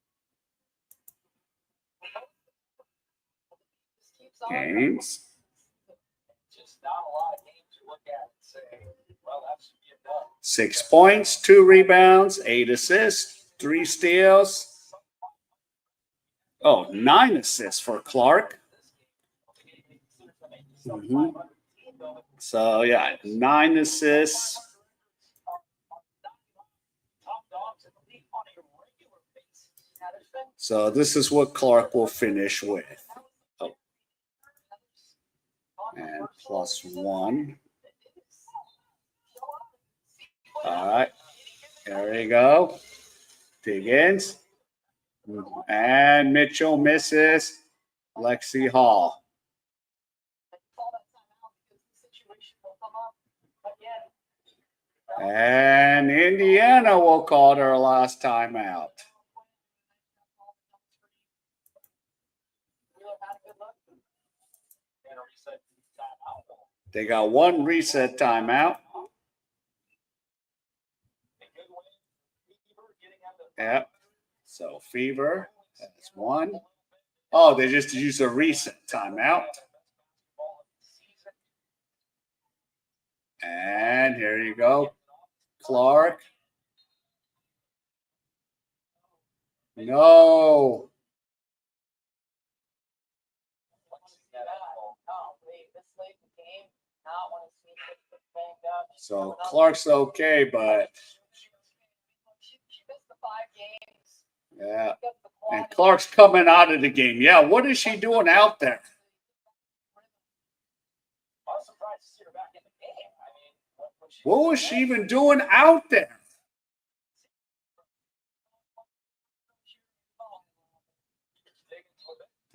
Games. Just not a lot of games to look at and say, well, that should be enough. 6 points, 2 rebounds, 8 assists, 3 steals. 9 assists for Clark. So, 9 assists. So, this is what Clark will finish with. And +1. All right. There we go. Diggins. And Mitchell misses. Lexi Hall. And Indiana will call their last timeout. They got 1 reset timeout. Yep. So Fever has 1. Oh, they just used a reset timeout. And here you go. Clark. No. So Clark's okay, but She missed the 5 games. yeah. And Clark's coming out of the game. Yeah, what is she doing out there? I was surprised to see her back in the game. I mean, What was she even doing out there?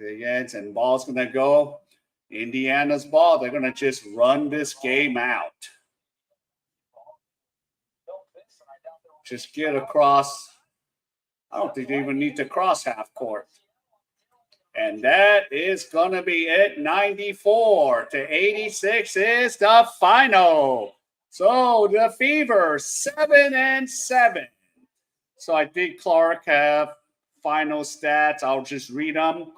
Diggins, and ball's going to go. Indiana's ball. They're going to just run this game out. Just get across. I don't think they even need to cross half court. And that is going to be it. 94-86 is the final. So the Fever 7-7. So I did Clark have final stats. I'll just read them.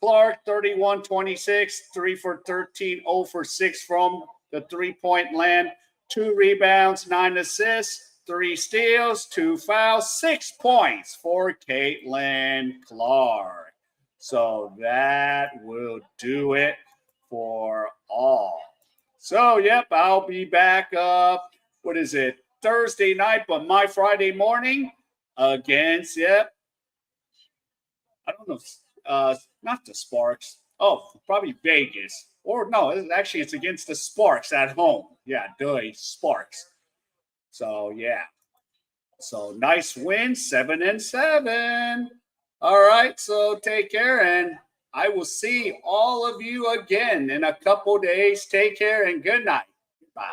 Clark 31-26, 3 for 13, 0 for 6 from the 3-point land, 2 rebounds, 9 assists, 3 steals, 2 fouls, 6 points for Caitlin Clark. So that will do it for all. So, yep, I'll be back Thursday night, but my Friday morning against, I don't know, not the Sparks. Oh, probably Vegas. Or no, it's against the Sparks at home. Yeah, Sparks. So, yeah. So, nice win, 7-7. All right, so take care, and I will see all of you again in a couple days. Take care and good night. Bye.